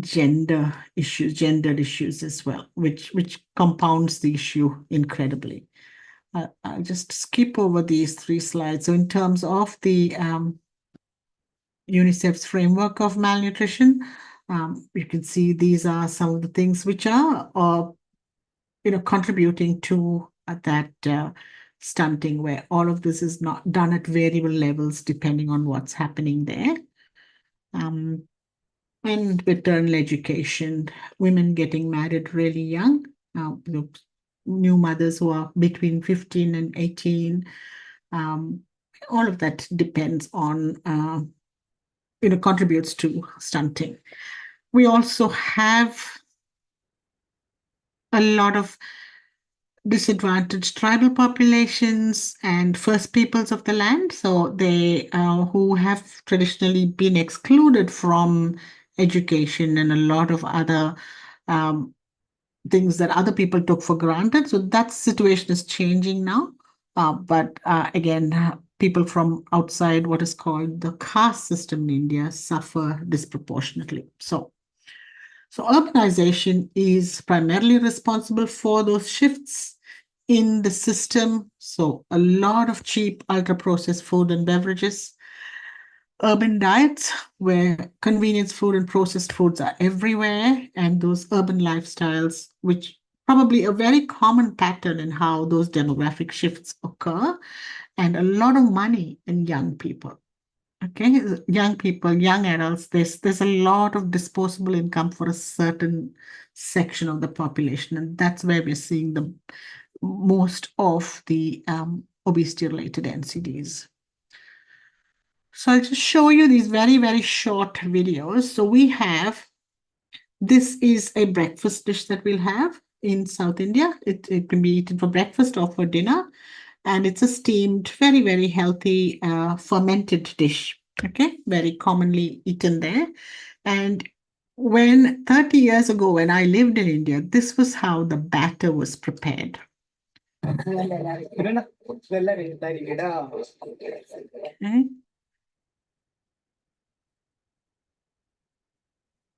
gendered issues as well, which compounds the issue incredibly. I'll just skip over these 3 slides. So in terms of the UNICEF's framework of malnutrition, you can see these are some of the things which are contributing to that stunting, where all of this is not done at variable levels depending on what's happening there. and maternal education, women getting married really young, new mothers who are between 15 and 18. All of that depends on, contributes to stunting. We also have a lot of disadvantaged tribal populations and first peoples of the land. So they who have traditionally been excluded from education and a lot of other things that other people took for granted. So that situation is changing now. But again, people from outside what is called the caste system in India suffer disproportionately. So urbanization is primarily responsible for those shifts in the system. So a lot of cheap, ultra-processed food and beverages, urban diets where convenience food and processed foods are everywhere, and those urban lifestyles, which probably a very common pattern in how those demographic shifts occur, and a lot of money in young people. Okay, young people, young adults, there's a lot of disposable income for a certain section of the population, and that's where we're seeing the most of the obesity-related NCDs. So I'll just show you these very, very short videos. So this is a breakfast dish that we'll have in South India. It can be eaten for breakfast or for dinner. And it's a steamed, very, very healthy fermented dish. Okay, very commonly eaten there. And 30 years ago, when I lived in India, this was how the batter was prepared. Okay.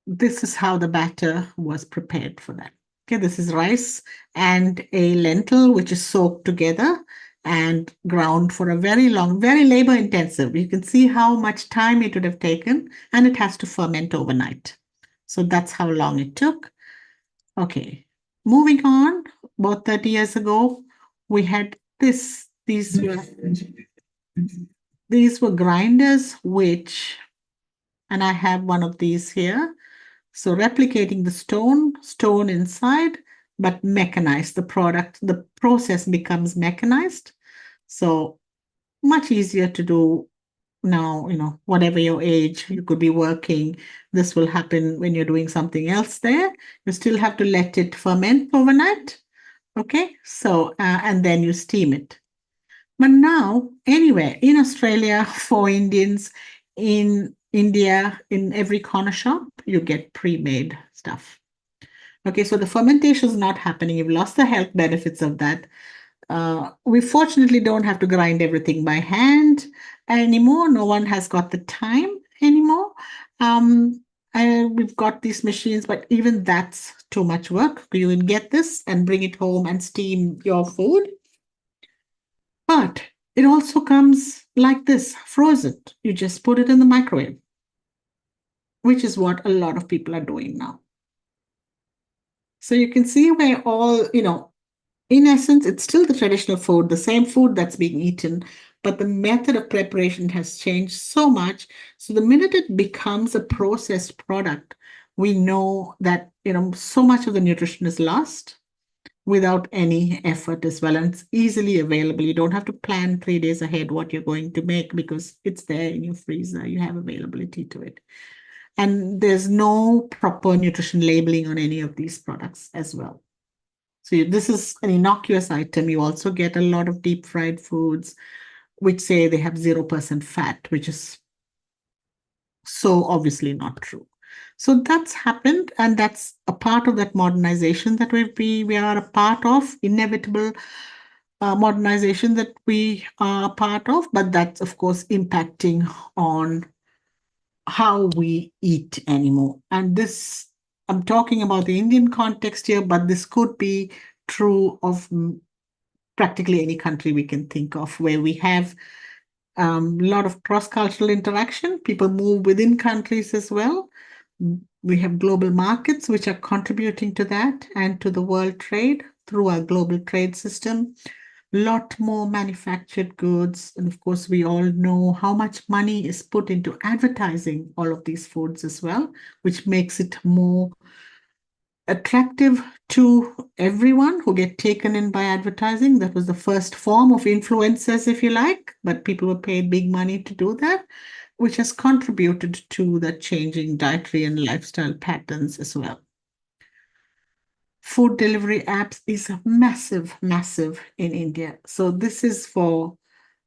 This is how the batter was prepared for that. Okay, this is rice and a lentil, which is soaked together and ground for a very long, very labor intensive. You can see how much time it would have taken, and it has to ferment overnight. So that's how long it took. Okay, moving on, about 30 years ago, we had this. These were grinders, and I have one of these here. So replicating the stone inside, but mechanized. The process becomes mechanized. So much easier to do now, whatever your age, you could be working. This will happen when you're doing something else there. You still have to let it ferment overnight. Okay, so, and then you steam it. But now, anywhere in Australia, for Indians, in India, in every corner shop, you get pre-made stuff. Okay, so the fermentation is not happening. You've lost the health benefits of that. We fortunately don't have to grind everything by hand anymore. No one has got the time anymore. And we've got these machines, but even that's too much work. You can get this and bring it home and steam your food. But it also comes like this, frozen. You just put it in the microwave, which is what a lot of people are doing now. So you can see where all, in essence, it's still the traditional food, the same food that's being eaten, but the method of preparation has changed so much. So the minute it becomes a processed product, we know that, so much of the nutrition is lost without any effort as well. And it's easily available. You don't have to plan 3 days ahead what you're going to make because it's there in your freezer. You have availability to it. And there's no proper nutrition labeling on any of these products as well. So this is an innocuous item. You also get a lot of deep fried foods, which say they have 0% fat, which is so obviously not true. So that's happened, and that's a part of that modernization that we are a part of, inevitable modernization that we are a part of, but that's, of course, impacting on how we eat anymore. And this, I'm talking about the Indian context here, but this could be true of practically any country we can think of where we have a lot of cross-cultural interaction. People move within countries as well. We have global markets which are contributing to that and to the world trade through our global trade system. lot more manufactured goods. And of course, we all know how much money is put into advertising all of these foods as well, which makes it more attractive to everyone who get taken in by advertising. That was the first form of influencers, if you like, but people were paid big money to do that, which has contributed to the changing dietary and lifestyle patterns as well. Food delivery apps is massive, massive in India. So this is for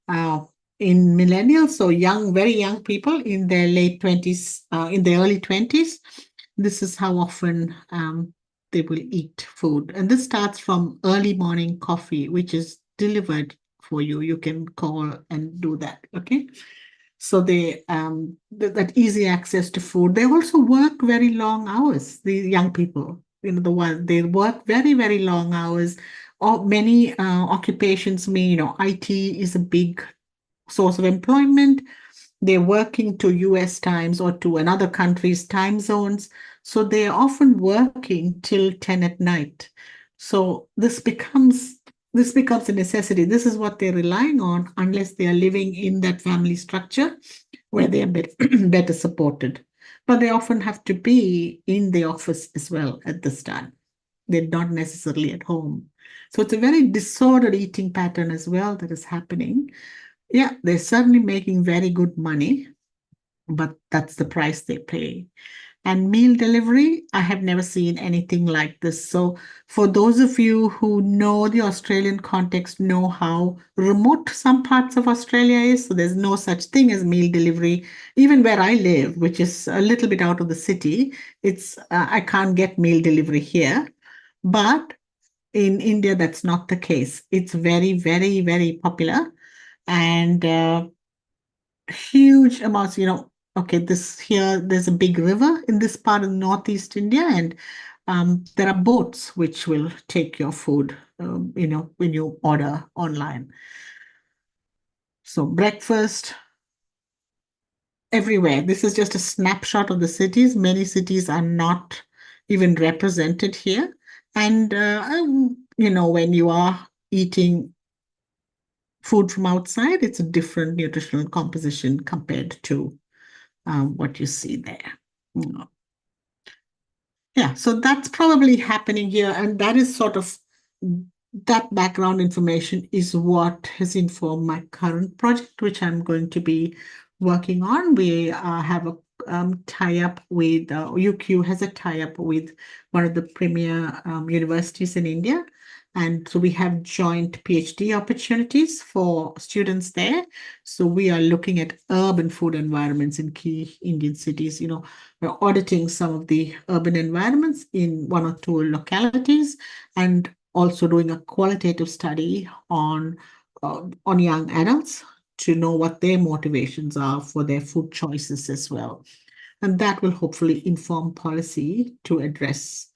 in millennials, so young, very young people in their late 20s, in their early 20s. This is how often they will eat food. And this starts from early morning coffee, which is delivered for you. You can call and do that. Okay. So they that easy access to food. They also work very long hours. The young people, the one they work very, very long hours. Or many occupations mean, IT is a big source of employment. They're working to US times or to another country's time zones. So they're often working till 10 at night. So this becomes a necessity. This is what they're relying on unless they are living in that family structure where they are better supported. But they often have to be in the office as well at this time. They're not necessarily at home. So it's a very disordered eating pattern as well that is happening. Yeah, they're certainly making very good money, but that's the price they pay. And meal delivery, I have never seen anything like this. So, for those of you who know the Australian context, know how remote some parts of Australia is. So, there's no such thing as meal delivery. Even where I live, which is a little bit out of the city, I can't get meal delivery here. But in India, that's not the case. It's very, very, very popular. And huge amounts, okay, there's a big river in this part of Northeast India, and there are boats which will take your food, when you order online. So breakfast everywhere. This is just a snapshot of the cities. Many cities are not even represented here. And, when you are eating food from outside, it's a different nutritional composition compared to what you see there. Yeah, so that's probably happening here. And that is sort of that background information is what has informed my current project, which I'm going to be working on. We have a tie-up with, UQ has a tie-up with one of the premier universities in India. And so we have joint PhD opportunities for students there. So we are looking at urban food environments in key Indian cities. We're auditing some of the urban environments in one or two localities and also doing a qualitative study on young adults to know what their motivations are for their food choices as well. And that will hopefully inform policy to address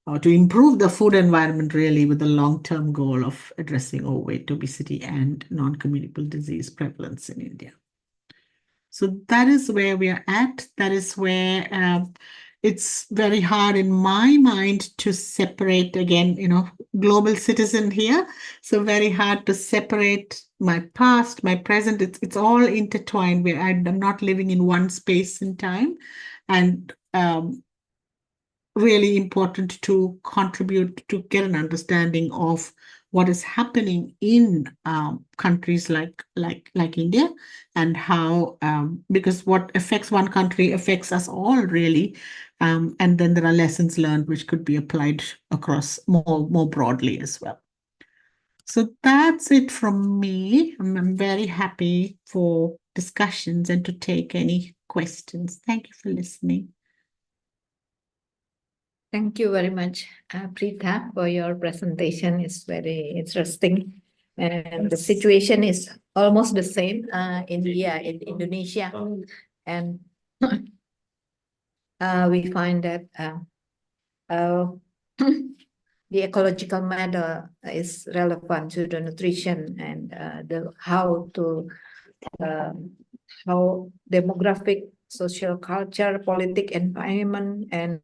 or to improve the food environment really with the long-term goal of addressing overweight, obesity, and non-communicable disease prevalence in India. So that is where we are at. That is where it's very hard in my mind to separate, again, global citizen here. So very hard to separate my past, my present. It's all intertwined where I'm not living in one space in time. And really important to contribute to get an understanding of what is happening in countries like India and how because what affects one country affects us all really, and then there are lessons learned which could be applied across more broadly as well. So that's it from me. I'm very happy for discussions and to take any questions. Thank you for listening. Thank you very much, Preetha, for your presentation. It's very interesting. And the situation is almost the same in Indonesia. And we find that the ecological matter is relevant to the nutrition and how demographic, social culture, politic environment, and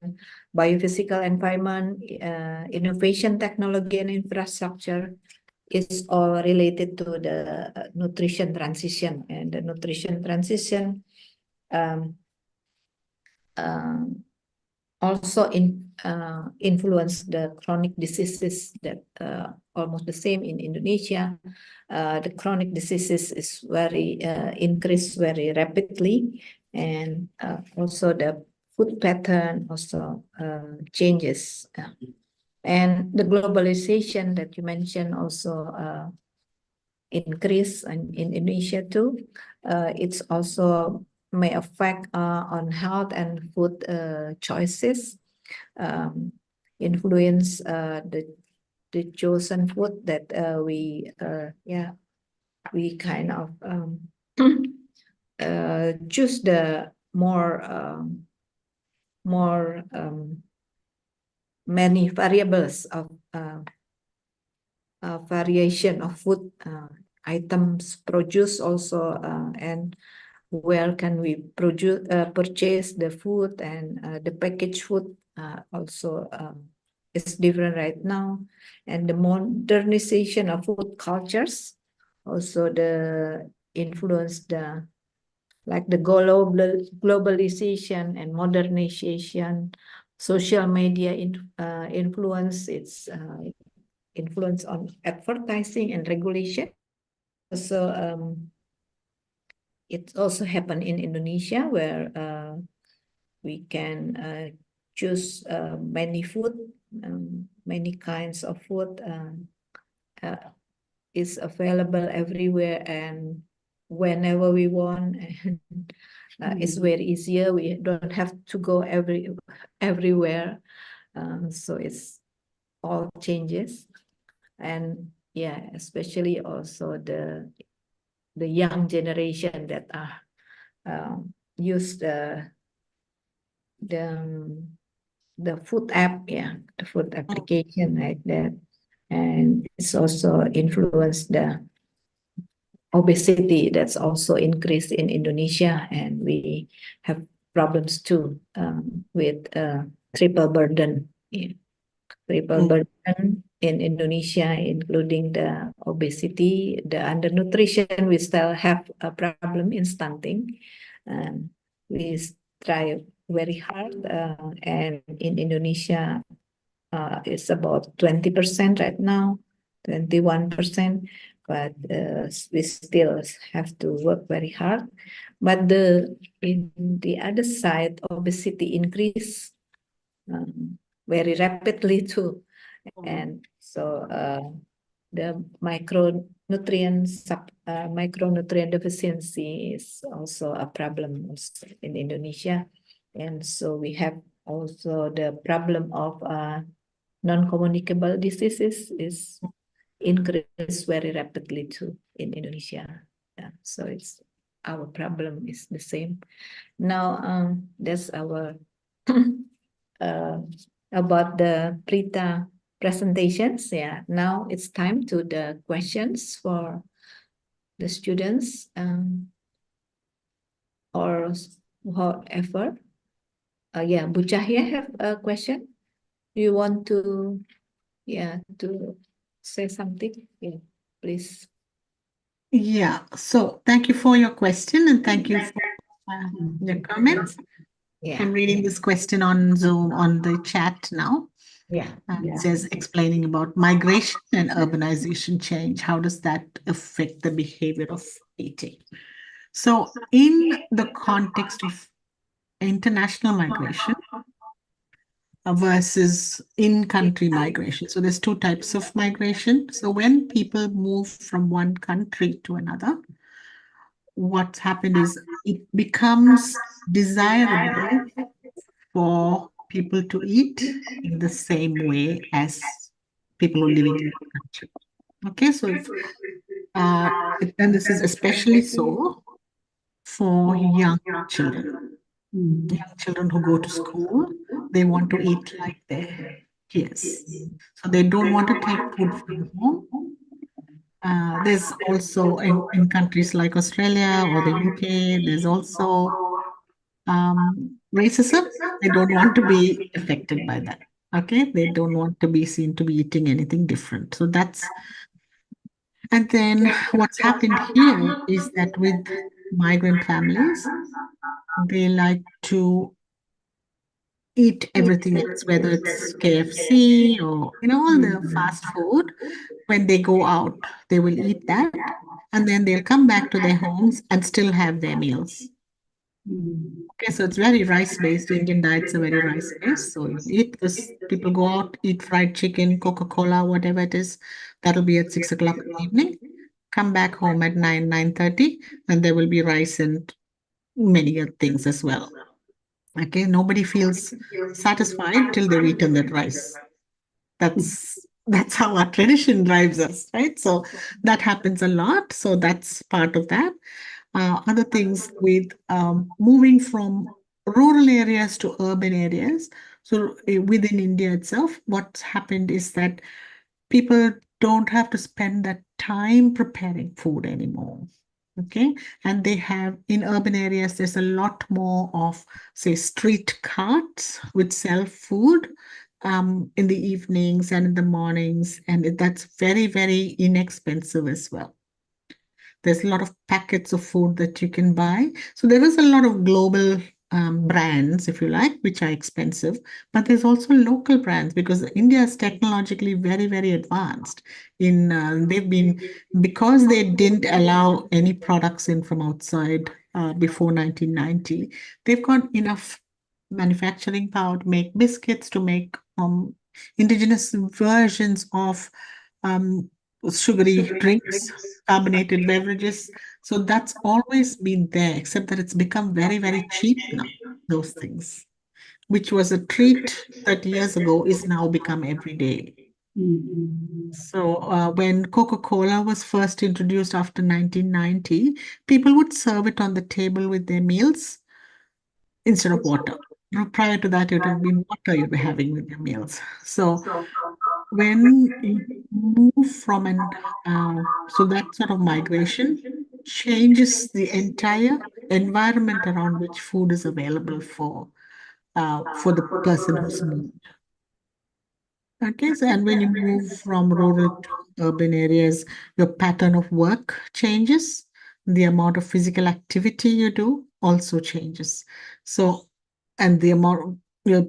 biophysical environment, innovation, technology, and infrastructure is all related to the nutrition transition, and the nutrition transition also influence the chronic diseases that almost the same in Indonesia. The chronic diseases is very increase very rapidly, and also the food pattern also changes. And the globalization that you mentioned also increase in Indonesia too. It's also may affect on health and food choices, influence the chosen food that we kind of choose the more many variables of variation of food items produced also, and where can we purchase the food, and the packaged food also is different right now, and the modernization of food cultures also the influence the like the globalization and modernization, social media influence its influence on advertising and regulation. So it also happened in Indonesia, where we can choose many food, many kinds of food is available everywhere and whenever we want, and it's very easier. We don't have to go everywhere, so it's all changes. And yeah, especially also the young generation that are use the food app, the food application like that, and it's also influenced the obesity that's also increased in Indonesia, and we have problems too with triple burden. Triple burden in Indonesia, including the obesity, the undernutrition. We still have a problem in stunting. We try very hard, and in Indonesia, it's about 20% right now, 21%, but we still have to work very hard. But in the other side, obesity increase very rapidly too, and so the micronutrient deficiency is also a problem in Indonesia, and so we have also the problem of non-communicable diseases is increased very rapidly too in Indonesia. So it's our problem is the same. Now that's our about the Prita presentations. Now it's time to the questions for the students or whoever. Bu Cahya have a question. Do you want to say something? Please. Yeah, so thank you for your question and thank you for your comments. I'm reading this question on Zoom on the chat now. It says explaining about migration and urbanization change. How does that affect the behavior of eating? So in the context of international migration versus in-country migration. So there's two types of migration. So when people move from one country to another, what's happened is it becomes desirable for people to eat in the same way as people who are living in the country. Okay, so if, and this is especially so for young children. Young children who go to school, they want to eat like their peers. So they don't want to take food from home. There's also in countries like Australia or the UK, there's also racism. They don't want to be affected by that. Okay, they don't want to be seen to be eating anything different. So that's And then what's happened here is that with migrant families, they like to eat everything else, whether it's KFC or all the fast food. When they go out, they will eat that, and then they'll come back to their homes and still have their meals. Okay, so it's very rice-based. Indian diets are very rice-based. So you eat this, people go out, eat fried chicken, Coca-Cola, whatever it is. That'll be at 6 o'clock in the evening. Come back home at 9:30, and there will be rice and many other things as well. Okay, nobody feels satisfied till they've eaten that rice. That's how our tradition drives us, right? So that happens a lot. So that's part of that. Other things with moving from rural areas to urban areas. So within India itself, what's happened is that people don't have to spend that time preparing food anymore. Okay. And they have in urban areas, there's a lot more of, say, street carts which sell food in the evenings and in the mornings. And that's very, very inexpensive as well. There's a lot of packets of food that you can buy. So there is a lot of global brands, if you like, which are expensive, but there's also local brands because India is technologically very, very advanced. They've been because they didn't allow any products in from outside before 1990. They've got enough manufacturing power to make biscuits, to make indigenous versions of um, sugary drinks, carbonated beverages. So that's always been there, except that it's become very, very cheap now, those things, which was a treat 30 years ago, is now become every day. So when Coca-Cola was first introduced after 1990, people would serve it on the table with their meals instead of water. Prior to that, it would have been water you'd be having with your meals. So when you move from so that sort of migration changes the entire environment around which food is available for the person who's moved. Okay, so and when you move from rural to urban areas, your pattern of work changes. The amount of physical activity you do also changes. So, and the amount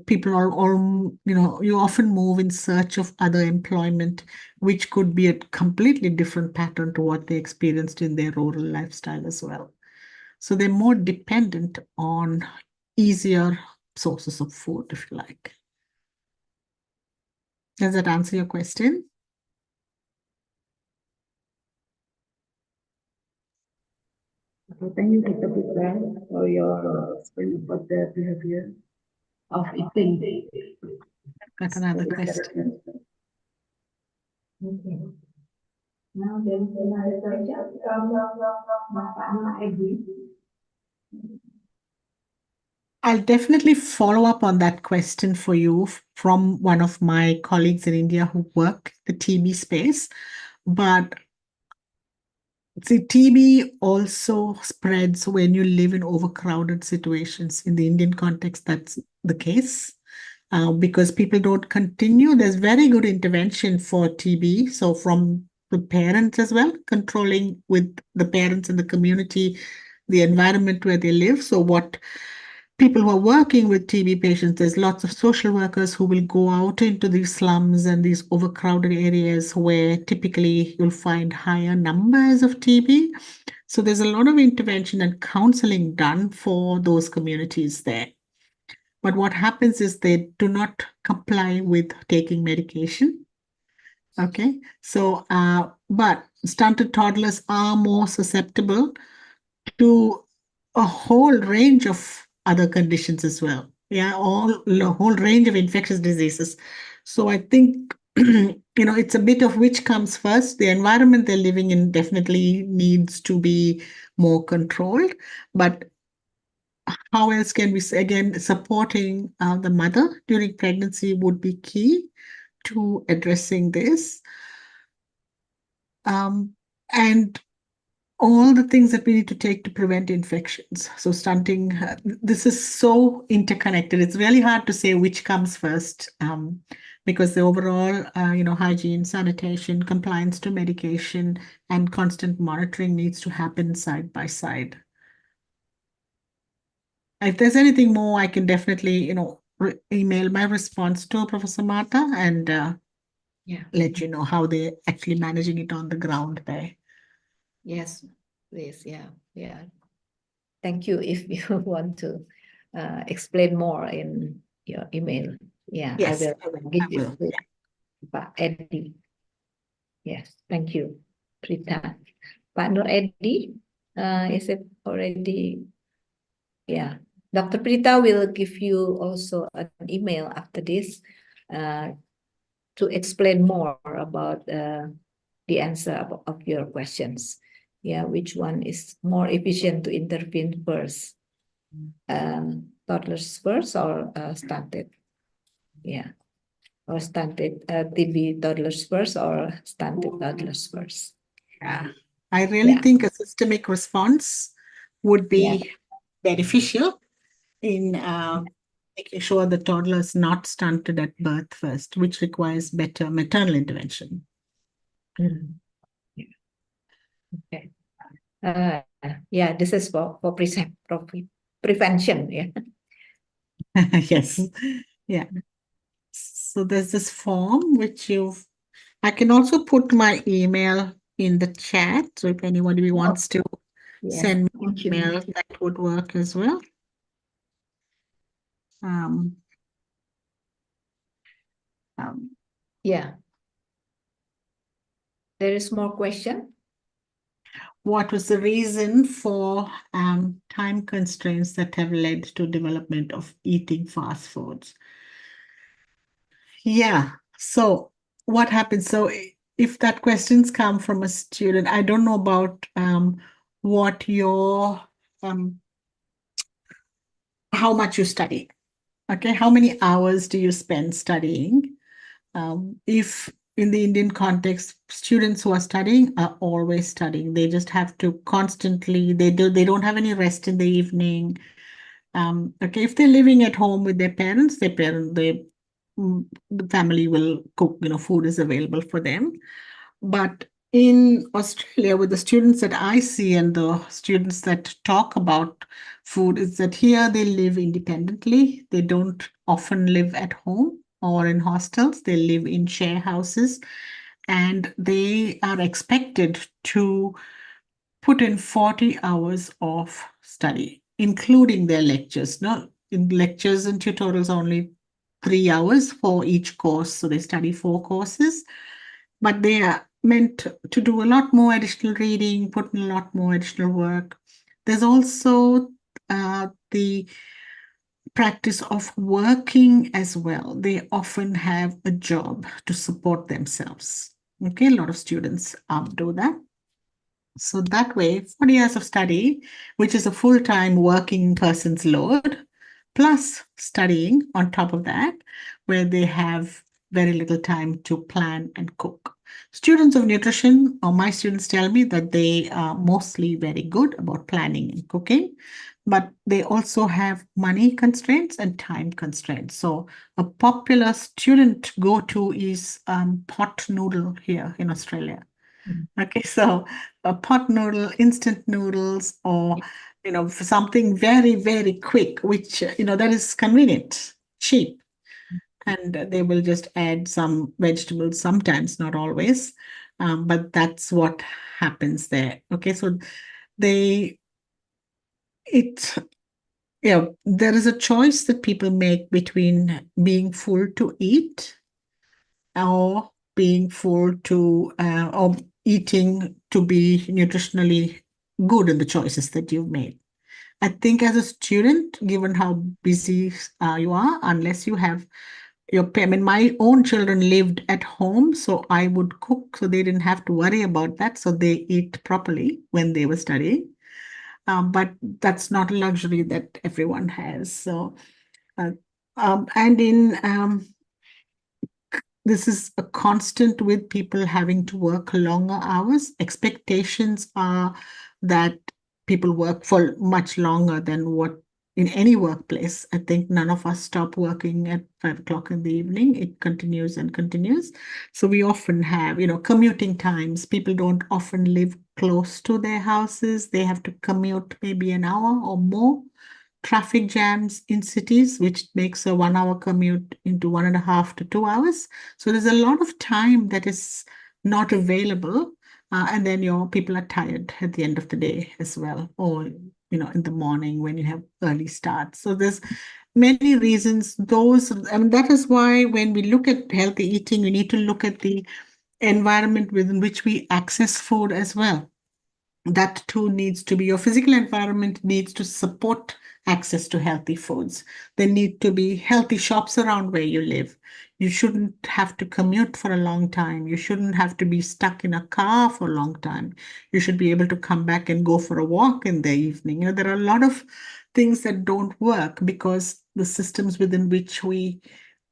people are all, you often move in search of other employment, which could be a completely different pattern to what they experienced in their rural lifestyle as well. So they're more dependent on easier sources of food, if you like. Does that answer your question? Okay, thank you, Dr. Putra, for your explaining about the behavior of eating. Got another question. Okay. Now there is another question from Mbak Edi. I'll definitely follow up on that question for you from one of my colleagues in India who work the TB space. But see, TB also spreads when you live in overcrowded situations. In the Indian context, that's the case. Because people don't continue. There's very good intervention for TB. So from the parents as well, controlling with the parents in the community, the environment where they live. So what people who are working with TB patients, there's lots of social workers who will go out into these slums and these overcrowded areas where typically you'll find higher numbers of TB. So there's a lot of intervention and counseling done for those communities there. But what happens is they do not comply with taking medication. Okay. So, but stunted toddlers are more susceptible to a whole range of other conditions as well. Yeah, a whole range of infectious diseases. So I think, it's a bit of which comes first. The environment they're living in definitely needs to be more controlled. But how else can we say, again, supporting the mother during pregnancy would be key to addressing this. And all the things that we need to take to prevent infections. So stunting, this is so interconnected. It's really hard to say which comes first, because the overall, hygiene, sanitation, compliance to medication, and constant monitoring needs to happen side by side. If there's anything more, I can definitely, email my response to Professor Mata and Yeah. let you know how they're actually managing it on the ground there. Yes, please. Yeah. Yeah. Thank you if you want to explain more in your email. Yeah, Yes, I will give I you will. with Pak Edi. Yes, thank you, Prita. Pak Nur Edi, is it already? Yeah, Dr. Prita will give you also an email after this to explain more about the answer of your questions. Yeah, which one is more efficient to intervene first? Toddlers first or stunted? Yeah, or stunted TB toddlers first or stunted toddlers first? Yeah. I really Yeah. think a systemic response would Yeah. be beneficial in making sure the toddler is not stunted at birth first, which requires better maternal intervention. Mm. Yeah. Okay. Yeah, this is for prevention. Yeah. Yes. Yeah. So there's this form which I can also put my email in the chat. So if anybody wants to Yes. send me Thank you. email, that would work as well. Yeah. There is more question. What was the reason for time constraints that have led to development of eating fast foods? Yeah. So what happens? So if that questions come from a student, I don't know about what your how much you study. Okay, how many hours do you spend studying? If in the Indian context, students who are studying are always studying. They just have to constantly, they don't have any rest in the evening. Okay, if they're living at home with their parents, the family will cook, food is available for them. But in Australia, with the students that I see and the students that talk about food, is that here they live independently. They don't often live at home or in hostels. They live in share houses, and they are expected to put in 40 hours of study, including their lectures. No, in lectures and tutorials, only 3 hours for each course. So they study 4 courses, but they are meant to do a lot more additional reading, put in a lot more additional work. There's also the practice of working as well. They often have a job to support themselves. Okay, a lot of students do that. So that way, 40 years of study, which is a full-time working person's load, plus studying on top of that, where they have very little time to plan and cook. Students of nutrition, or my students tell me that they are mostly very good about planning and cooking, but they also have money constraints and time constraints. So a popular student go-to is pot noodle here in Australia. Okay, so a pot noodle, instant noodles, or for something very, very quick, which that is convenient, cheap, and they will just add some vegetables, sometimes, not always, but that's what happens there. Okay, so they it there is a choice that people make between being full to eat or being full to or eating to be nutritionally good in the choices that you've made. I think as a student, given how busy you are, unless you have your parent, my own children lived at home, so I would cook, so they didn't have to worry about that. So they eat properly when they were studying. But that's not a luxury that everyone has. So, and in this is a constant with people having to work longer hours. Expectations are that people work for much longer than what in any workplace. I think none of us stop working at 5 o'clock in the evening. It continues and continues. So we often have, commuting times. People don't often live close to their houses. They have to commute maybe an hour or more. Traffic jams in cities, which makes a 1 hour commute into 1.5 to 2 hours. So there's a lot of time that is not available. And then your people are tired at the end of the day as well, or in the morning when you have early starts. So there's many reasons. That is why when we look at healthy eating, we need to look at the environment within which we access food as well. That too needs to be, your physical environment needs to support access to healthy foods. There need to be healthy shops around where you live. You shouldn't have to commute for a long time. You shouldn't have to be stuck in a car for a long time. You should be able to come back and go for a walk in the evening. There are a lot of things that don't work because the systems within which we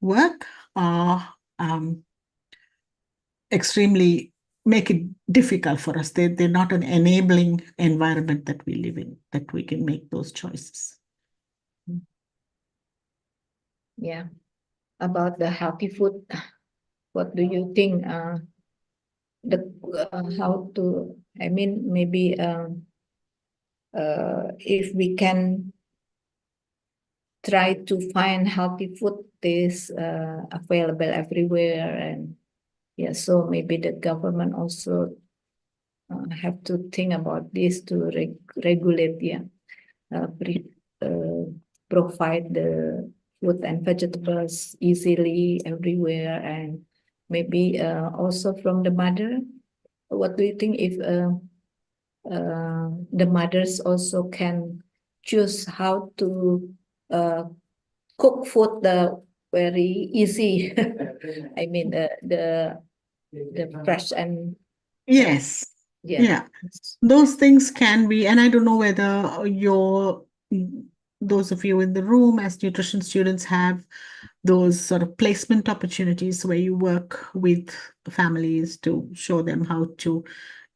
work are extremely make it difficult for us. They're not an enabling environment that we live in, that we can make those choices. Yeah. About the healthy food, what do you think? How to? I mean, maybe if we can try to find healthy food is available everywhere, and yeah, so maybe the government also have to think about this to regulate, provide the fruit and vegetables easily everywhere, and maybe also from the mother. What do you think if the mothers also can choose how to cook food the very easy? I mean the fresh and Yes. yeah. Yeah. Those things can be, and I don't know whether those of you in the room as nutrition students have those sort of placement opportunities where you work with families to show them how to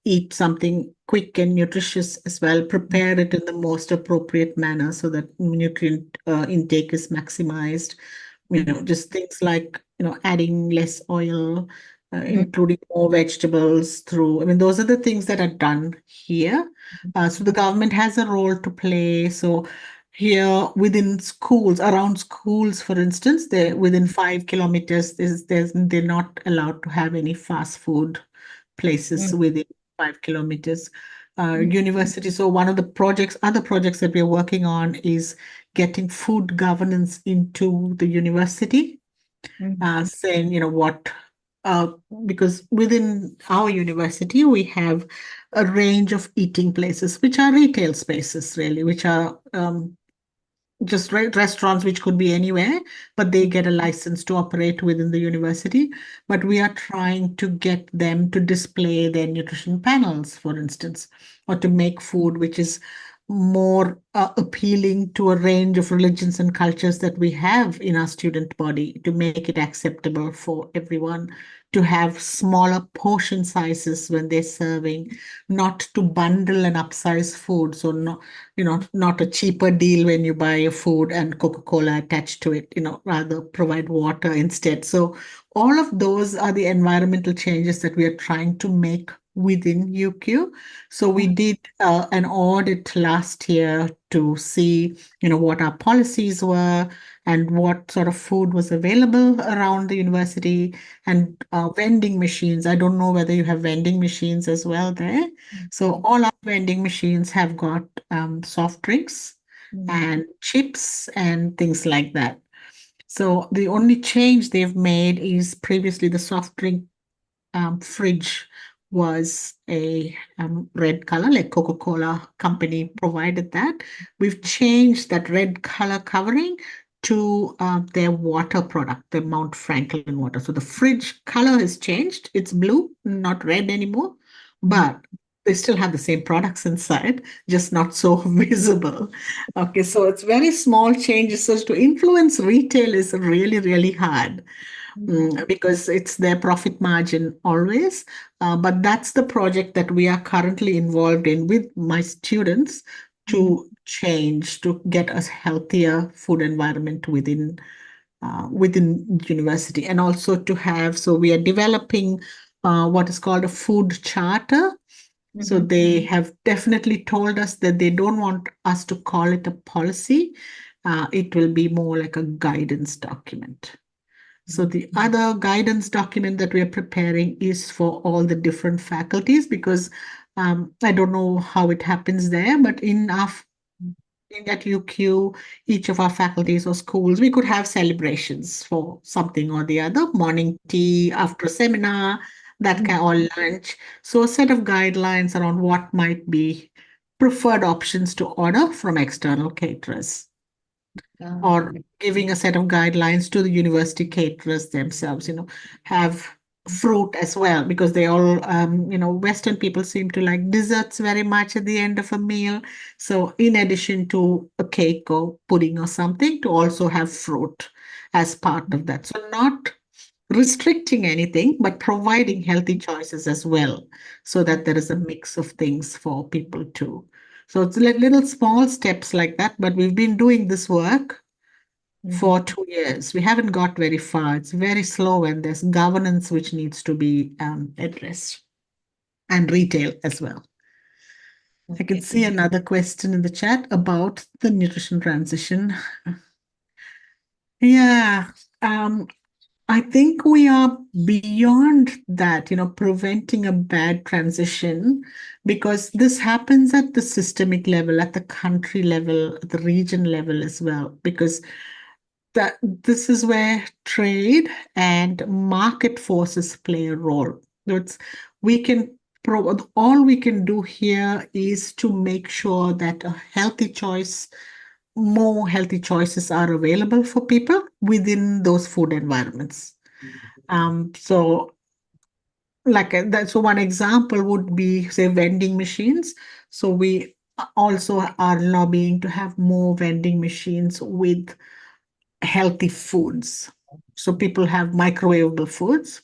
eat something quick and nutritious as well, prepare it in the most appropriate manner so that nutrient intake is maximized. Just things like, adding less oil, including more vegetables those are the things that are done here. So the government has a role to play. So here within schools, around schools, for instance, they're within 5 kilometers, they're not allowed to have any fast food places within 5 kilometers. University. So one of the other projects that we're working on is getting food governance into the university, saying, because within our university, we have a range of eating places, which are retail spaces, really, which are just restaurants, which could be anywhere, but they get a license to operate within the university. But we are trying to get them to display their nutrition panels, for instance, or to make food which is more appealing to a range of religions and cultures that we have in our student body, to make it acceptable for everyone, to have smaller portion sizes when they're serving, not to bundle and upsize food. So not a cheaper deal when you buy a food and Coca-Cola attached to it, rather provide water instead. So all of those are the environmental changes that we are trying to make within UQ. So we did an audit last year to see, what our policies were and what sort of food was available around the university, and vending machines. I don't know whether you have vending machines as well there. So all our vending machines have got soft drinks and chips and things like that. So the only change they've made is previously the soft drink fridge was a red color, like Coca-Cola company provided that. We've changed that red color covering to their water product, the Mount Franklin water. So the fridge color has changed. It's blue, not red anymore, but they still have the same products inside, just not so visible. Okay, so it's very small changes. So to influence retail is really, really hard. because it's their profit margin always. But that's the project that we are currently involved in with my students to change, to get a healthier food environment within university, and also to have, so we are developing what is called a food charter. So they have definitely told us that they don't want us to call it a policy. It will be more like a guidance document. So the other guidance document that we are preparing is for all the different faculties, because I don't know how it happens there, but in that UQ, each of our faculties or schools, we could have celebrations for something or the other, morning tea, after a seminar, that kind, or lunch. So a set of guidelines around what might be preferred options to order from external caterers, or giving a set of guidelines to the university caterers themselves, have fruit as well, because they all, Western people seem to like desserts very much at the end of a meal. So in addition to a cake or pudding or something, to also have fruit as part of that. So not restricting anything, but providing healthy choices as well, so that there is a mix of things for people too. So it's like little small steps like that, but we've been doing this work for 2 years. We haven't got very far. It's very slow, and there's governance which needs to be addressed, and retail as well. I can see another question in the chat about the nutrition transition. Yeah, I think we are beyond that, preventing a bad transition, because this happens at the systemic level, at the country level, at the region level as well, because that this is where trade and market forces play a role. So all we can do here is to make sure that more healthy choices are available for people within those food environments. So so one example would be, say, vending machines. So we also are lobbying to have more vending machines with healthy foods. So people have microwavable foods,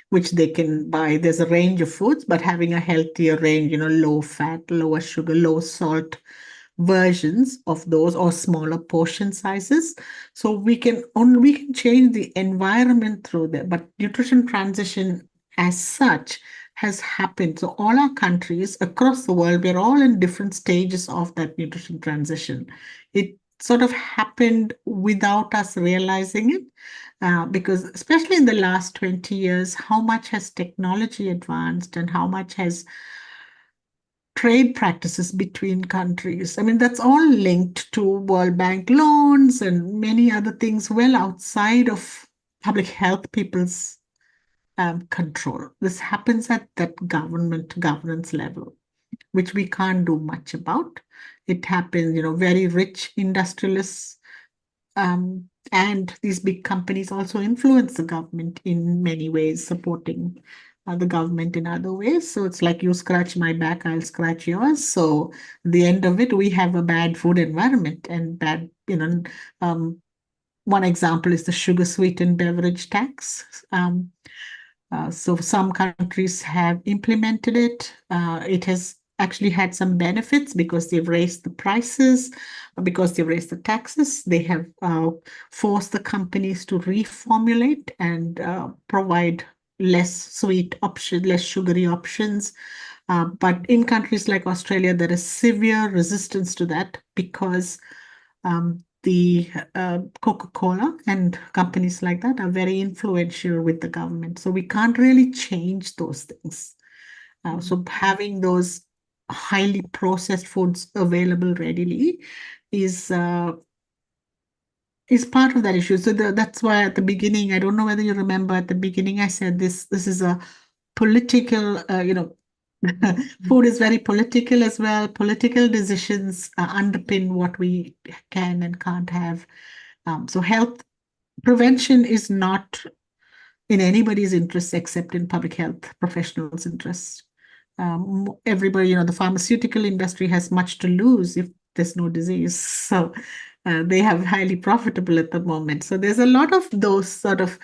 which they can buy. There's a range of foods, but having a healthier range, low fat, lower sugar, low salt versions of those, or smaller portion sizes. So we can change the environment through that. But nutrition transition as such has happened. So all our countries across the world, we're all in different stages of that nutrition transition. It sort of happened without us realizing it. Because especially in the last 20 years, how much has technology advanced, and how much has trade practices between countries. I mean, that's all linked to World Bank loans and many other things well outside of public health people's control. This happens at that governance level, which we can't do much about. It happens, very rich industrialists and these big companies also influence the government in many ways, supporting the government in other ways. So it's like, you scratch my back, I'll scratch yours. So at the end of it, we have a bad food environment and bad, one example is the sugar sweetened beverage tax. So some countries have implemented it. It has actually had some benefits because they've raised the prices, because they've raised the taxes. They have forced the companies to reformulate and provide less sweet options, less sugary options. But in countries like Australia, there is severe resistance to that, because the Coca-Cola and companies like that are very influential with the government. So we can't really change those things. So having those highly processed foods available readily is part of that issue. So that's why at the beginning, I don't know whether you remember, at the beginning I said this is a political, food is very political as well. Political decisions underpin what we can and can't have. So health prevention is not in anybody's interest except in public health professionals' interest. Everybody, the pharmaceutical industry has much to lose if there's no disease. So they have highly profitable at the moment. So there's a lot of those sort of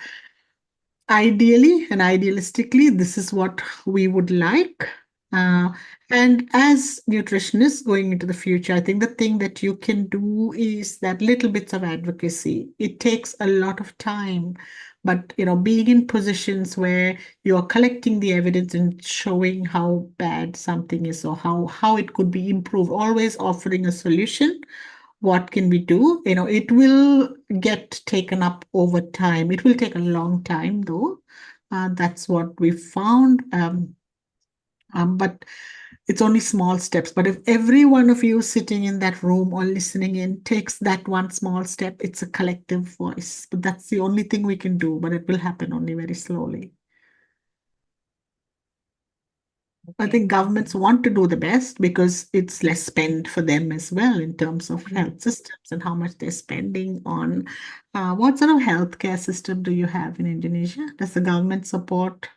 ideally and idealistically, this is what we would like. And as nutritionists going into the future, I think the thing that you can do is that little bits of advocacy. It takes a lot of time, but being in positions where you're collecting the evidence and showing how bad something is or how it could be improved, always offering a solution. What can we do? It will get taken up over time. It will take a long time, though. That's what we found. But it's only small steps. But if every one of you sitting in that room or listening in takes that one small step, it's a collective voice. But that's the only thing we can do. But it will happen only very slowly. I think governments want to do the best because it's less spend for them as well in terms of health systems and how much they're spending on. What sort of healthcare system do you have in Indonesia? Does the government support?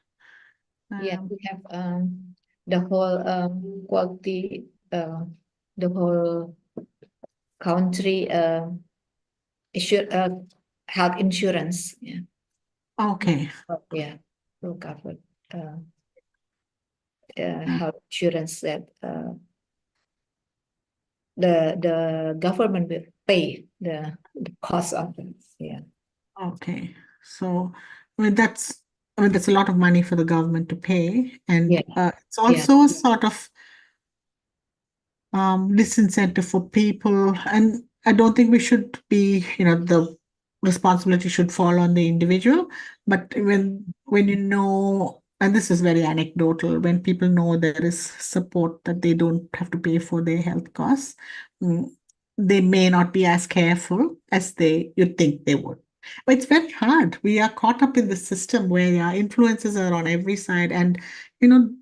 Yeah, we have the whole quality, the whole country health insurance. Yeah, Okay. yeah, will cover health insurance that the government will pay the cost of it. Yeah. Okay. So, that's a lot of money for the government to pay, and Yeah. it's also a sort of disincentive for people. And I don't think we should be, the responsibility should fall on the individual. But when and this is very anecdotal, when people know there is support that they don't have to pay for their health costs, mm, they may not be as careful as you'd think they would. But it's very hard. We are caught up in the system where our influences are on every side, and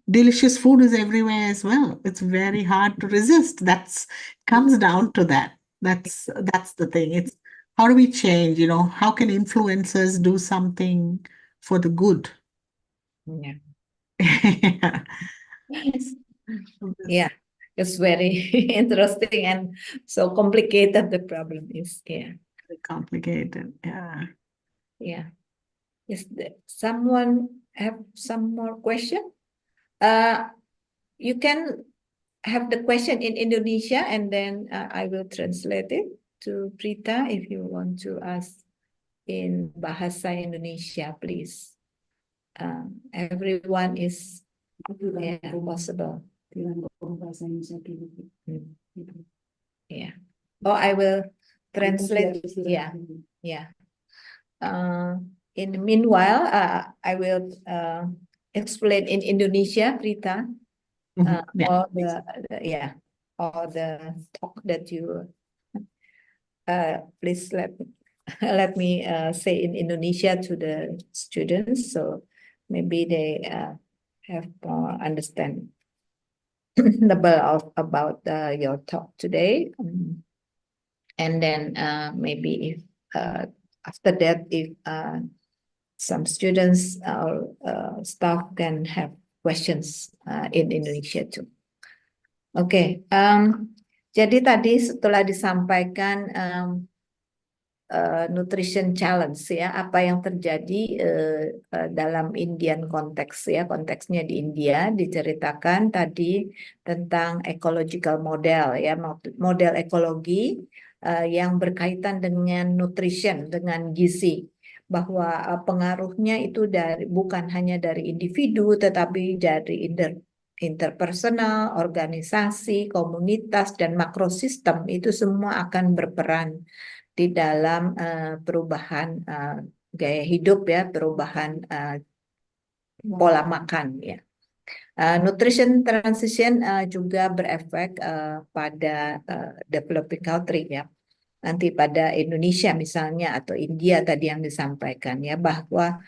delicious food is everywhere as well. It's very hard to resist. That's comes down to that. That's the thing. It's how do we change? How can influencers do something for the good? Yeah. Yeah. Yeah, it's very interesting and so complicated the problem is. Yeah. Very complicated. Yeah. Yeah. Is there someone have some more question? You can have the question in Indonesia and then I will translate it to Prita if you want to ask in Bahasa Indonesia, please. Everyone is possible. Yeah. Oh, I will translate. Yeah. Yeah. In the meanwhile, I will explain in Indonesia, Prita, all the talk that you please let me say in Indonesia to the students, so maybe they have more understanding about your talk today. And then maybe if after that, if some students or staff can have questions in Indonesia too. Oke, jadi tadi setelah disampaikan nutrition challenge ya, apa yang terjadi dalam Indian konteks ya, konteksnya di India diceritakan tadi tentang ecological model ya, model ekologi yang berkaitan dengan nutrition, dengan gizi, bahwa pengaruhnya itu bukan hanya dari individu tetapi dari interpersonal, organisasi, komunitas dan makrosistem itu semua akan berperan di dalam perubahan gaya hidup ya, perubahan pola makan ya. Nutrition transition juga berefek pada developing country ya. Nanti pada Indonesia misalnya atau India tadi yang disampaikan ya, bahwa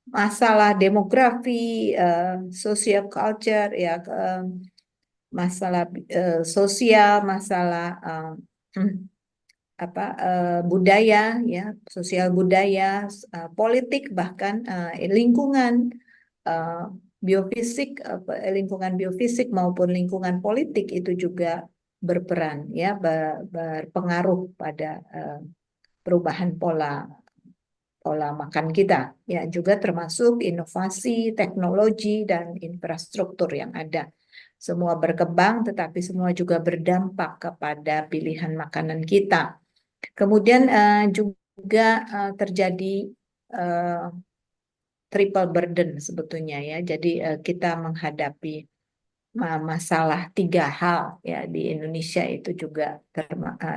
masalah demografi, social culture ya, masalah sosial, masalah budaya ya, sosial budaya, politik, bahkan lingkungan biofisik, lingkungan biofisik maupun lingkungan politik itu juga berperan ya, berpengaruh pada perubahan pola pola makan kita. Ya, juga termasuk inovasi, teknologi, dan infrastruktur yang ada. Semua berkembang, tetapi semua juga berdampak kepada pilihan makanan kita. Kemudian juga terjadi triple burden sebetulnya ya. Jadi kita menghadapi masalah 3 hal ya di Indonesia itu juga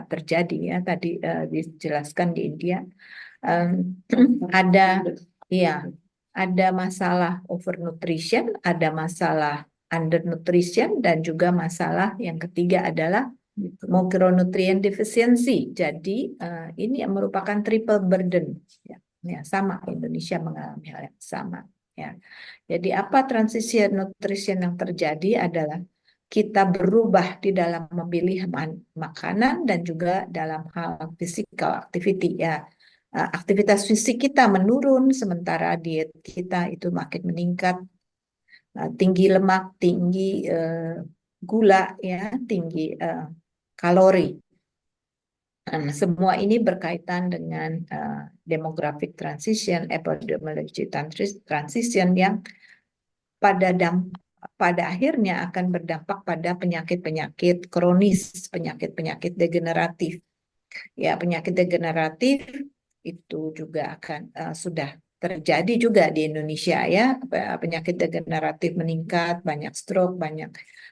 terjadi ya. Tadi dijelaskan di India ada ya ada masalah overnutrition, ada masalah undernutrition, dan juga masalah yang ketiga adalah micronutrient deficiency. Jadi ini yang merupakan triple burden ya. Ya, sama Indonesia mengalami hal yang sama ya. Jadi apa transisi nutrition yang terjadi adalah kita berubah di dalam memilih makanan dan juga dalam hal physical activity ya. Aktivitas fisik kita menurun sementara diet kita itu makin meningkat. Tinggi lemak, tinggi gula ya, tinggi kalori. Semua ini berkaitan dengan demographic transition, epidemiology transition yang pada akhirnya akan berdampak pada penyakit-penyakit kronis, penyakit-penyakit degeneratif. Ya, penyakit degeneratif itu juga akan sudah terjadi juga di Indonesia ya. Penyakit degeneratif meningkat, banyak stroke, banyak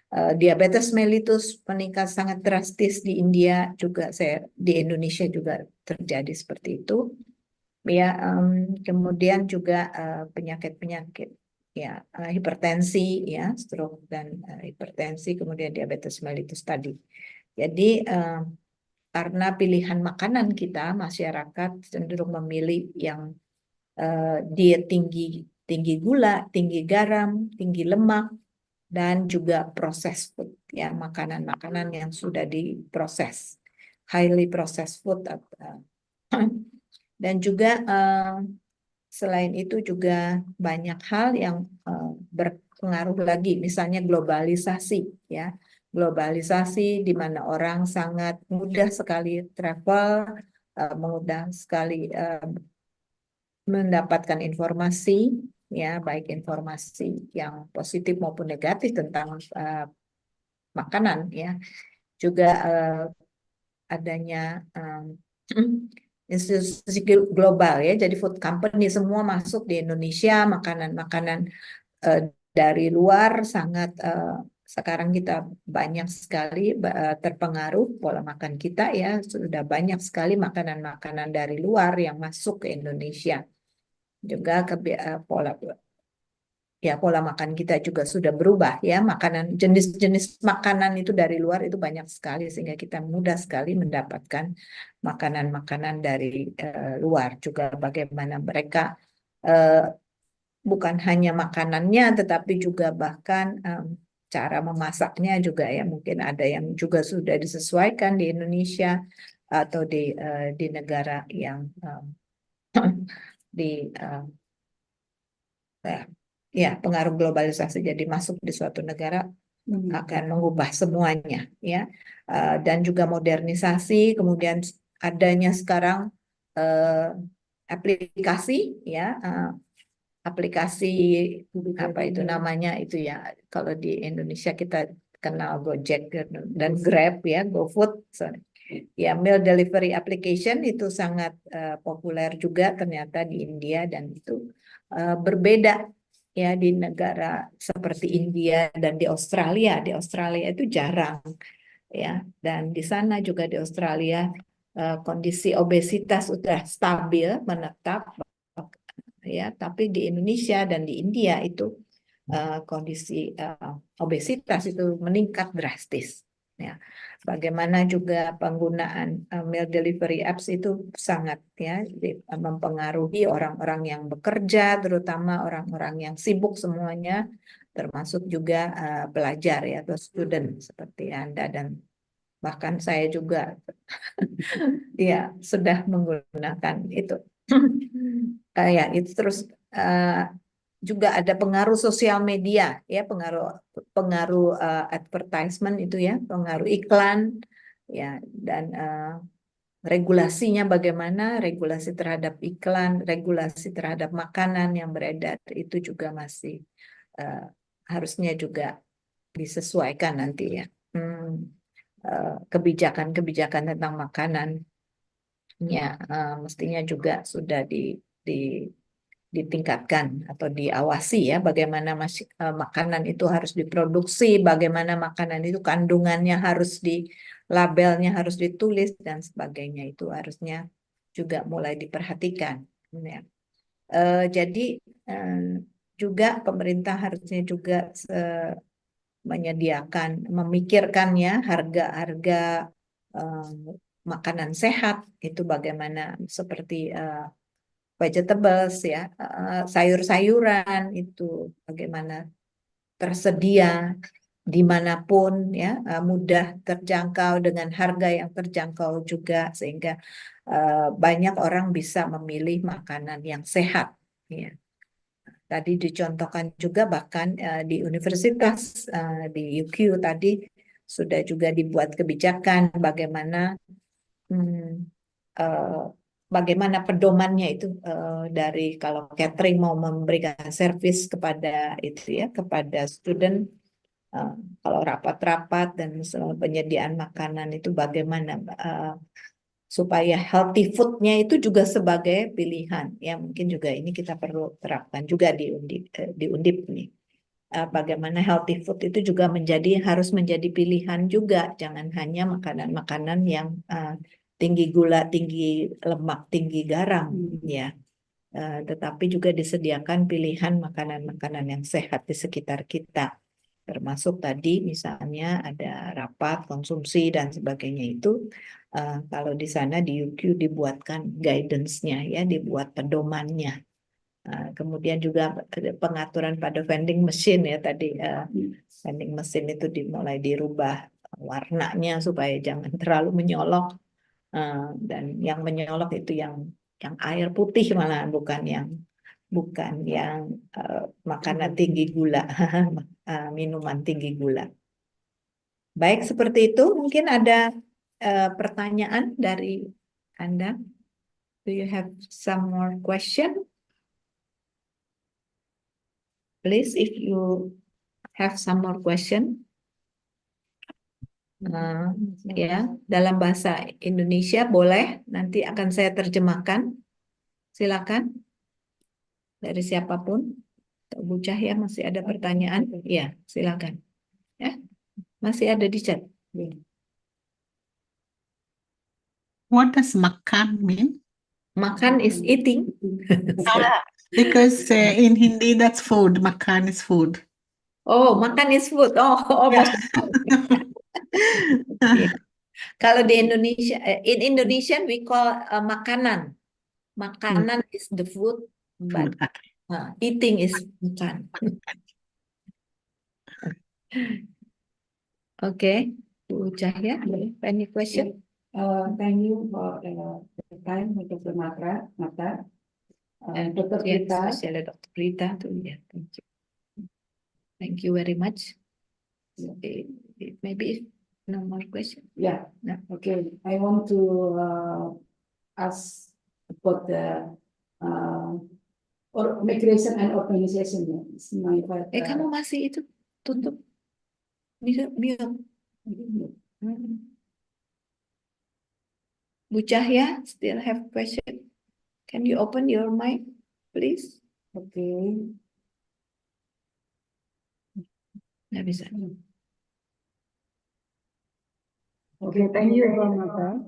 diabetes mellitus meningkat sangat drastis di India juga, di Indonesia juga terjadi seperti itu. Ya, kemudian juga penyakit-penyakit ya, hipertensi ya, stroke dan hipertensi, kemudian diabetes mellitus tadi. Jadi karena pilihan makanan kita, masyarakat cenderung memilih yang diet tinggi gula, tinggi garam, tinggi lemak, dan juga proses food ya, makanan-makanan yang sudah diproses, highly processed food. Dan juga selain itu juga banyak hal yang berpengaruh lagi, misalnya globalisasi ya. Globalisasi di mana orang sangat mudah sekali travel, mudah sekali mendapatkan informasi ya, baik informasi yang positif maupun negatif tentang makanan ya. Juga adanya institusi global ya, jadi food company semua masuk di Indonesia, makanan-makanan dari luar sangat sekarang kita banyak sekali terpengaruh pola makan kita ya, sudah banyak sekali makanan-makanan dari luar yang masuk ke Indonesia. Juga pola makan kita juga sudah berubah ya, makanan jenis-jenis makanan itu dari luar itu banyak sekali sehingga kita mudah sekali mendapatkan makanan-makanan dari luar. Juga bagaimana mereka bukan hanya makanannya tetapi juga bahkan cara memasaknya juga ya, mungkin ada yang juga sudah disesuaikan di Indonesia atau di negara yang di ya, pengaruh globalisasi, jadi masuk di suatu negara akan mengubah semuanya ya. Dan juga modernisasi, kemudian adanya sekarang aplikasi ya, aplikasi apa itu namanya itu ya, kalau di Indonesia kita kenal Gojek dan Grab ya, GoFood, sorry. Ya, meal delivery application itu sangat populer juga ternyata di India, dan itu berbeda ya di negara seperti India dan di Australia. Di Australia itu jarang ya, dan di sana juga di Australia kondisi obesitas sudah stabil menetap ya, tapi di Indonesia dan di India itu kondisi obesitas itu meningkat drastis ya. Bagaimana juga penggunaan meal delivery apps itu sangat ya mempengaruhi orang-orang yang bekerja, terutama orang-orang yang sibuk semuanya, termasuk juga pelajar ya atau student seperti Anda dan bahkan saya juga ya sudah menggunakan itu. Ya itu terus juga ada pengaruh sosial media ya, pengaruh advertisement itu ya, pengaruh iklan ya, dan regulasinya bagaimana, regulasi terhadap iklan, regulasi terhadap makanan yang beredar itu juga masih harusnya juga disesuaikan nanti ya. Kebijakan-kebijakan tentang makanan mestinya juga sudah ditingkatkan atau diawasi ya, bagaimana makanan itu harus diproduksi, bagaimana makanan itu kandungannya harus labelnya harus ditulis dan sebagainya, itu harusnya juga mulai diperhatikan ya. Jadi juga pemerintah harusnya juga memikirkan ya harga-harga makanan sehat itu bagaimana, seperti vegetables ya, sayur-sayuran itu bagaimana tersedia dimanapun ya, mudah terjangkau dengan harga yang terjangkau juga, sehingga banyak orang bisa memilih makanan yang sehat ya. Tadi dicontohkan juga bahkan di universitas di UQ tadi sudah juga dibuat kebijakan bagaimana bagaimana pedomannya itu dari kalau catering mau memberikan servis kepada itu ya, kepada student, kalau rapat-rapat dan penyediaan makanan itu bagaimana supaya healthy food-nya itu juga sebagai pilihan ya, mungkin juga ini kita perlu terapkan juga di Undip nih. Bagaimana healthy food itu juga harus menjadi pilihan juga, jangan hanya makanan-makanan yang tinggi gula, tinggi lemak, tinggi garam ya. Tetapi juga disediakan pilihan makanan-makanan yang sehat di sekitar kita. Termasuk tadi misalnya ada rapat, konsumsi dan sebagainya itu kalau di sana di UQ dibuatkan guidance-nya ya, dibuat pedomannya. Kemudian juga pengaturan pada vending machine ya tadi, vending machine itu mulai dirubah warnanya supaya jangan terlalu menyolok, dan yang menyolok itu yang air putih malah, bukan yang makanan tinggi gula, minuman tinggi gula. Baik, seperti itu. Mungkin ada pertanyaan dari Anda. Do you have some more question? Please, if you have some more question. Ya, dalam bahasa Indonesia boleh, nanti akan saya terjemahkan. Silakan. Dari siapapun. Bu Cahya masih ada pertanyaan? Ya, silakan. Ya, masih ada di chat. What does makan mean? Makan is eating. Because in Hindi that's food. Makan is food. Oh, makan is food. Yeah. Kalau di Indonesia, in Indonesian we call makanan. Makanan is the food, but eating is makan. Okay, Bu Cahya, any question? Thank you for the time, Dr. Mata. And Dr. yes, Prita. especially Dr. Prita too. Yeah, thank you. Thank you very much. Maybe no more question. Yeah. No. Okay. I want to ask about the migration and organization. It's my Kamu masih itu tutup mute. Bu Cahya still have question. Can you open your mic, please? Okay. Nggak bisa. Okay, thank you, Rohmata.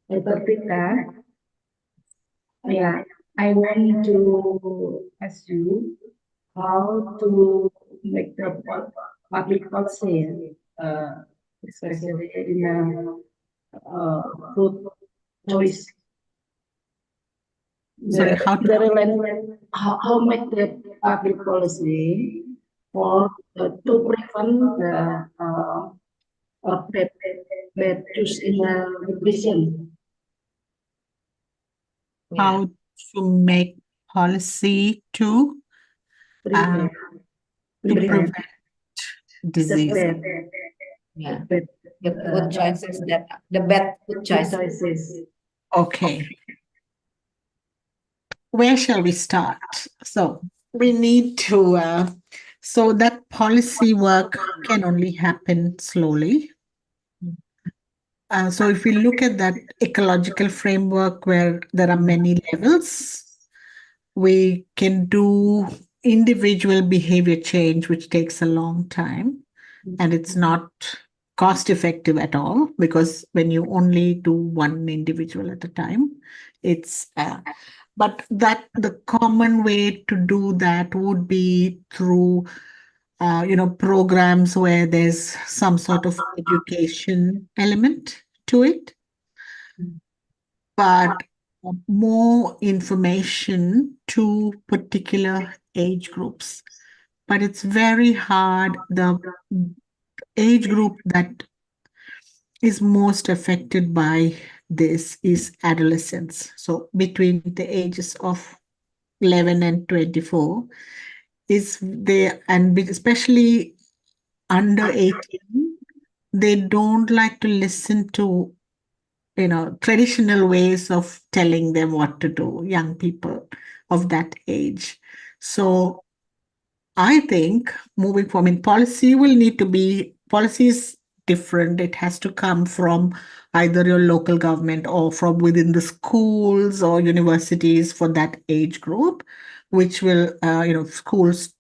Dr. Prita. Yeah, I want to ask you how to make the public policy, especially in food choice. Sorry, how make the public policy for to prevent the bad choice in the nutrition. how to make policy to Prevent prevent disease. the bad the food choices that the bad food choices. choices. Okay. Where shall we start? So we need to, so that policy work can only happen slowly. So if we look at that ecological framework where there are many levels, we can do individual behavior change, which takes a long time, and it's not cost effective at all, because when you only do one individual at a time, it's but that the common way to do that would be through programs where there's some sort of education element to it, but more information to particular age groups. But it's very hard. The age group that is most affected by this is adolescents. So between the ages of 11 and 24 is they, and especially under 18, they don't like to listen to traditional ways of telling them what to do, young people of that age. So I think moving forward, I mean, policy is different. It has to come from either your local government or from within the schools or universities for that age group, which will, schools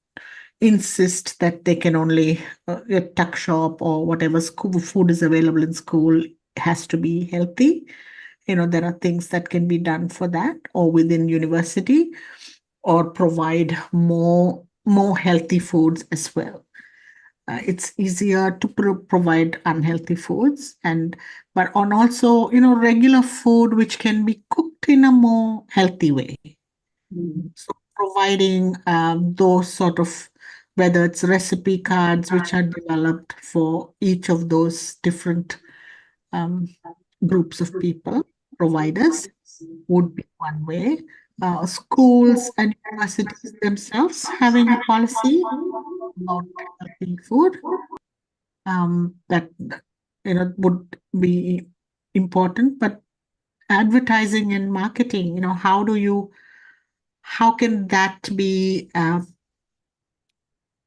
insist that they can only, a tuck shop or whatever school food is available in school has to be healthy. There are things that can be done for that, or within university, or provide more healthy foods as well. It's easier to provide unhealthy foods, but on also regular food which can be cooked in a more healthy way. So providing those sort of, whether it's recipe cards which are developed for each of those different um, groups of people, providers, would be one way. Schools and universities themselves having a policy about healthy food, that would be important. But advertising and marketing, how can that be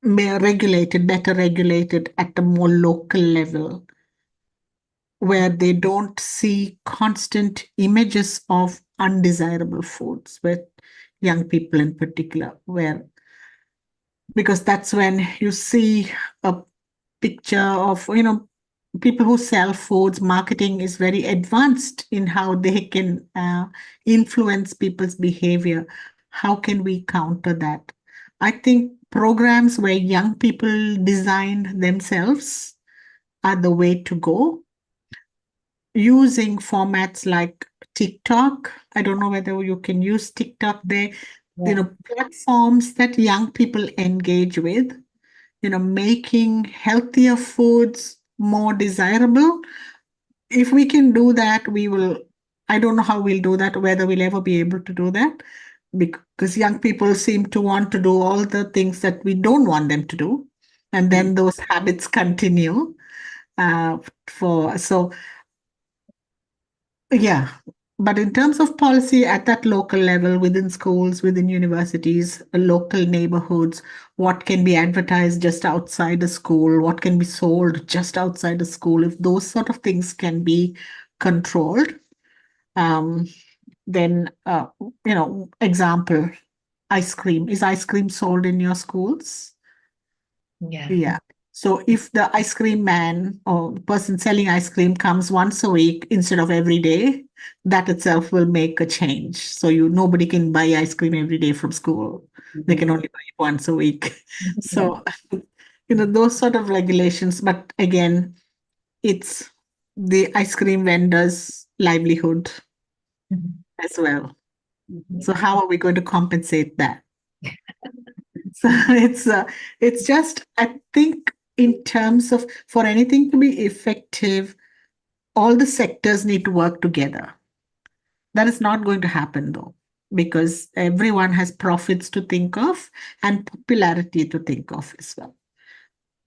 better regulated at a more local level, where they don't see constant images of undesirable foods with young people in particular, because that's when you see a picture of people who sell foods. Marketing is very advanced in how they can influence people's behavior. How can we counter that? I think programs where young people design themselves are the way to go, using formats like TikTok. I don't know whether you can use TikTok there. Platforms that young people engage with, making healthier foods more desirable. If we can do that, we will. I don't know how we'll do that, whether we'll ever be able to do that, because young people seem to want to do all the things that we don't want them to do. And then those habits continue. Yeah, but in terms of policy at that local level, within schools, within universities, local neighborhoods, what can be advertised just outside the school, what can be sold just outside the school, if those sort of things can be controlled, um, then, example, ice cream. Is ice cream sold in your schools? Yeah. So if the ice cream man or the person selling ice cream comes once a week instead of every day, that itself will make a change. So nobody can buy ice cream every day from school. They can only buy it once a week. So, those sort of regulations. But again, it's the ice cream vendors' livelihood as well. So how are we going to compensate that? So it's just, I think, in terms of, for anything to be effective, all the sectors need to work together. That is not going to happen though, because everyone has profits to think of and popularity to think of as well.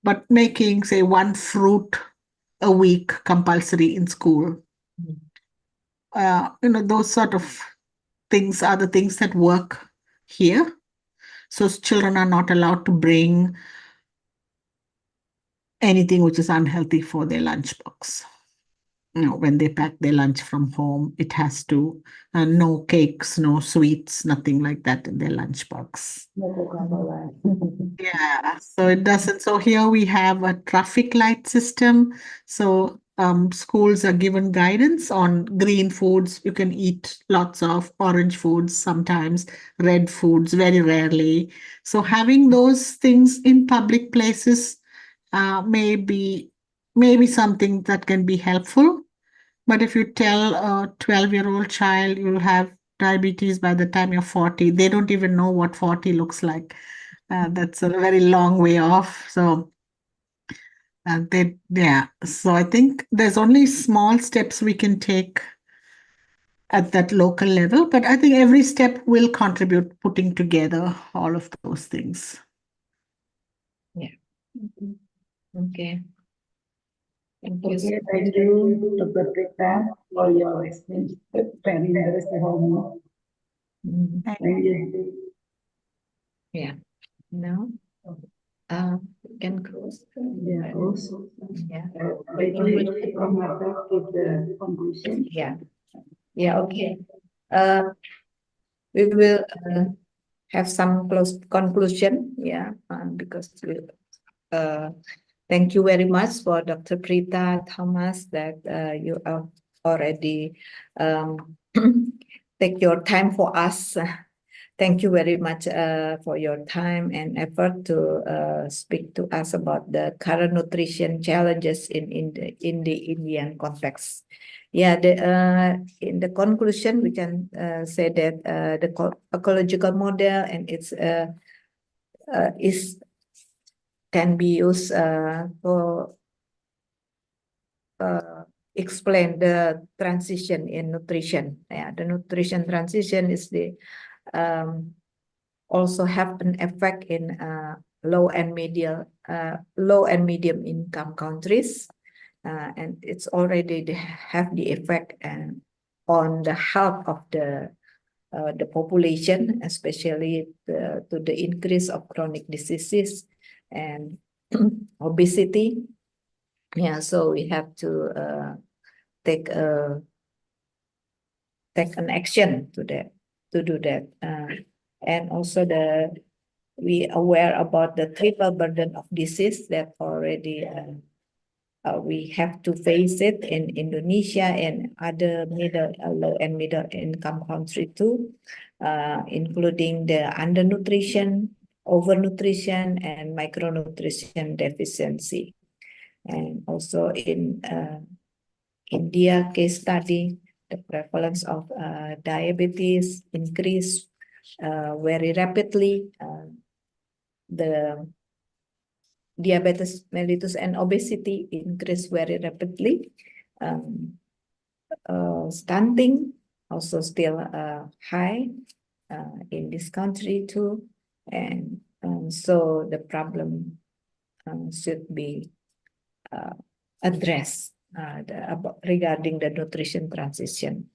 But making, say, one fruit a week compulsory in school. Those sort of things are the things that work here. So children are not allowed to bring anything which is unhealthy for their lunchbox. When they pack their lunch from home, it has to no cakes, no sweets, nothing like that in their lunchbox. No Coca-Cola. Yeah, so it doesn't. So here we have a traffic light system. So schools are given guidance on green foods. You can eat lots of orange foods, sometimes red foods, very rarely. So having those things in public places may be something that can be helpful. But if you tell a 12-year-old child you'll have diabetes by the time you're 40, they don't even know what 40 looks like. That's a very long way off. So so I think there's only small steps we can take at that local level, but I think every step will contribute putting together all of those things. Okay. Thank you. Okay, thank you, Dr. Prita, for your explanation. Very interesting for me. Mhm. Thank you. Yeah. Now, we can close. Yeah, also. Yeah. Maybe from Martha give the conclusion. Yeah. Yeah. Okay. We will have some close conclusion. Yeah. Because we, thank you very much for Dr. Prita Thomas that you have already take your time for us. Thank you very much for your time and effort to speak to us about the current nutrition challenges in the Indian context. Yeah, in the conclusion, we can say that the ecological model and its is can be used for explain the transition in nutrition. Yeah, the nutrition transition is the also have an effect in low and medium income countries, and it's already have the effect on the health of the population, especially to the increase of chronic diseases and obesity. Yeah, so we have to take an action to do that, and also we aware about the triple burden of disease that already we have to face it in Indonesia and other low and middle income country too, including the undernutrition, overnutrition, and micronutrition deficiency. And also in India case study, the prevalence of diabetes increased very rapidly. The diabetes mellitus and obesity increase very rapidly. Stunting also still high in this country too, and so the problem should be addressed regarding the nutrition transition,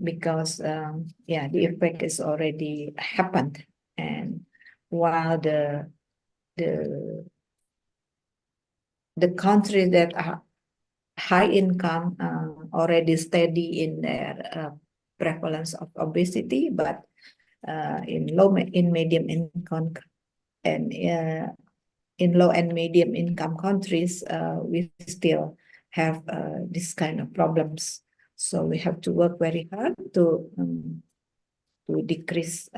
because yeah, the effect is already happened, and while the country that are high income already steady in their prevalence of obesity, but in medium income and in low and medium income countries, we still have this kind of problems. So we have to work very hard to decrease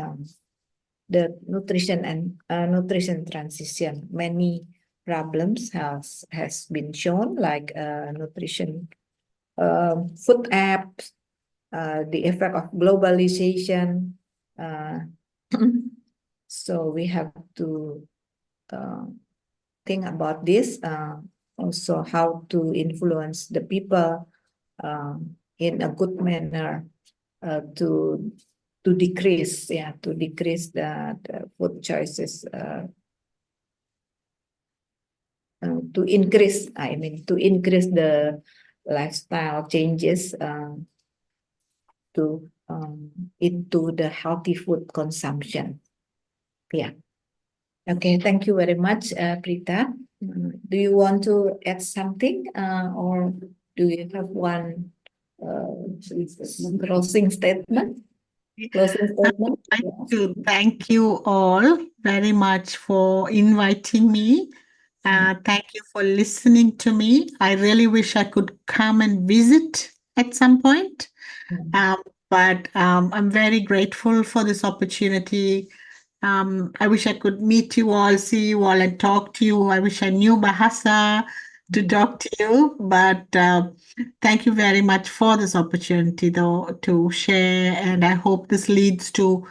the nutrition and nutrition transition. Many problems has been shown, like nutrition, food apps, the effect of globalization. So we have to think about this, also how to influence the people in a good manner to decrease the food choices to increase, to increase the lifestyle changes to into the healthy food consumption. Yeah. Okay, thank you very much, Prita. Do you want to add something, or do you have one closing statement? Closing statement? I'd like to thank you all very much for inviting me. Thank you for listening to me. I really wish I could come and visit at some point. But I'm very grateful for this opportunity. I wish I could meet you all, see you all, and talk to you. I wish I knew Bahasa to talk to you. But thank you very much for this opportunity, though, to share. And I hope this leads to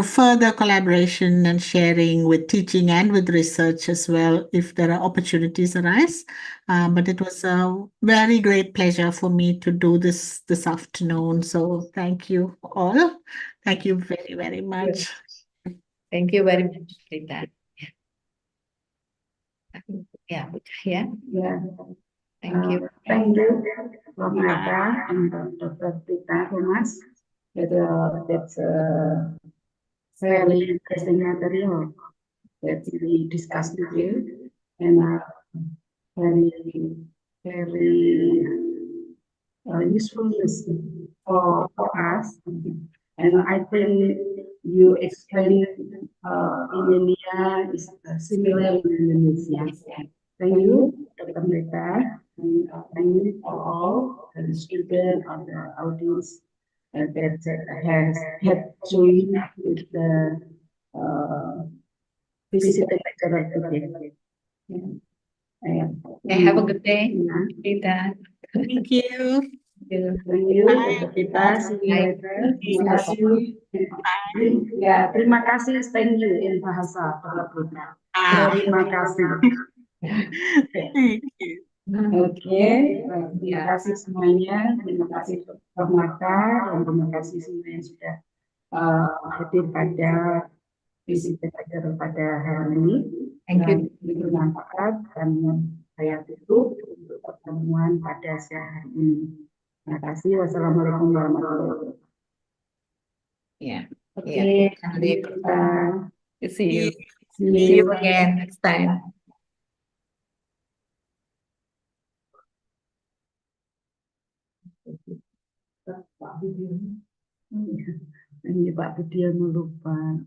further collaboration and sharing with teaching and with research as well, if there are opportunities arise. But it was a very great pleasure for me to do this afternoon. So thank you all. Thank you very, very much. Thank you very much, Rita. Yeah. Yeah. Thank you. Thank you, Prof. Nata and Dr. Prita Thomas. That's very interesting material that we discussed with you, and very, very useful for us. And I think you explained in India is similar in Indonesia. Thank you, Dr. Meta, and thank you for all the students of the audience that has had joined with the visiting lecturer today. Okay, have a good day, Rita. Thank you. Thank you, Dr. Pita. See you later. Terima kasih. Ya, terima kasih. Thank you in bahasa Dr. Pita. Terima kasih. Thank you. Oke, terima kasih semuanya. Terima kasih Prof. Mata dan terima kasih semua yang sudah hadir pada visi lecture pada hari ini. Thank you. Bermanfaat dan saya tutup untuk pertemuan pada siang hari ini. Terima kasih. Wassalamualaikum warahmatullahi wabarakatuh. Yeah. Oke, See you. See See you you again next time. Pak Budi. Ini Pak Budi yang lupa.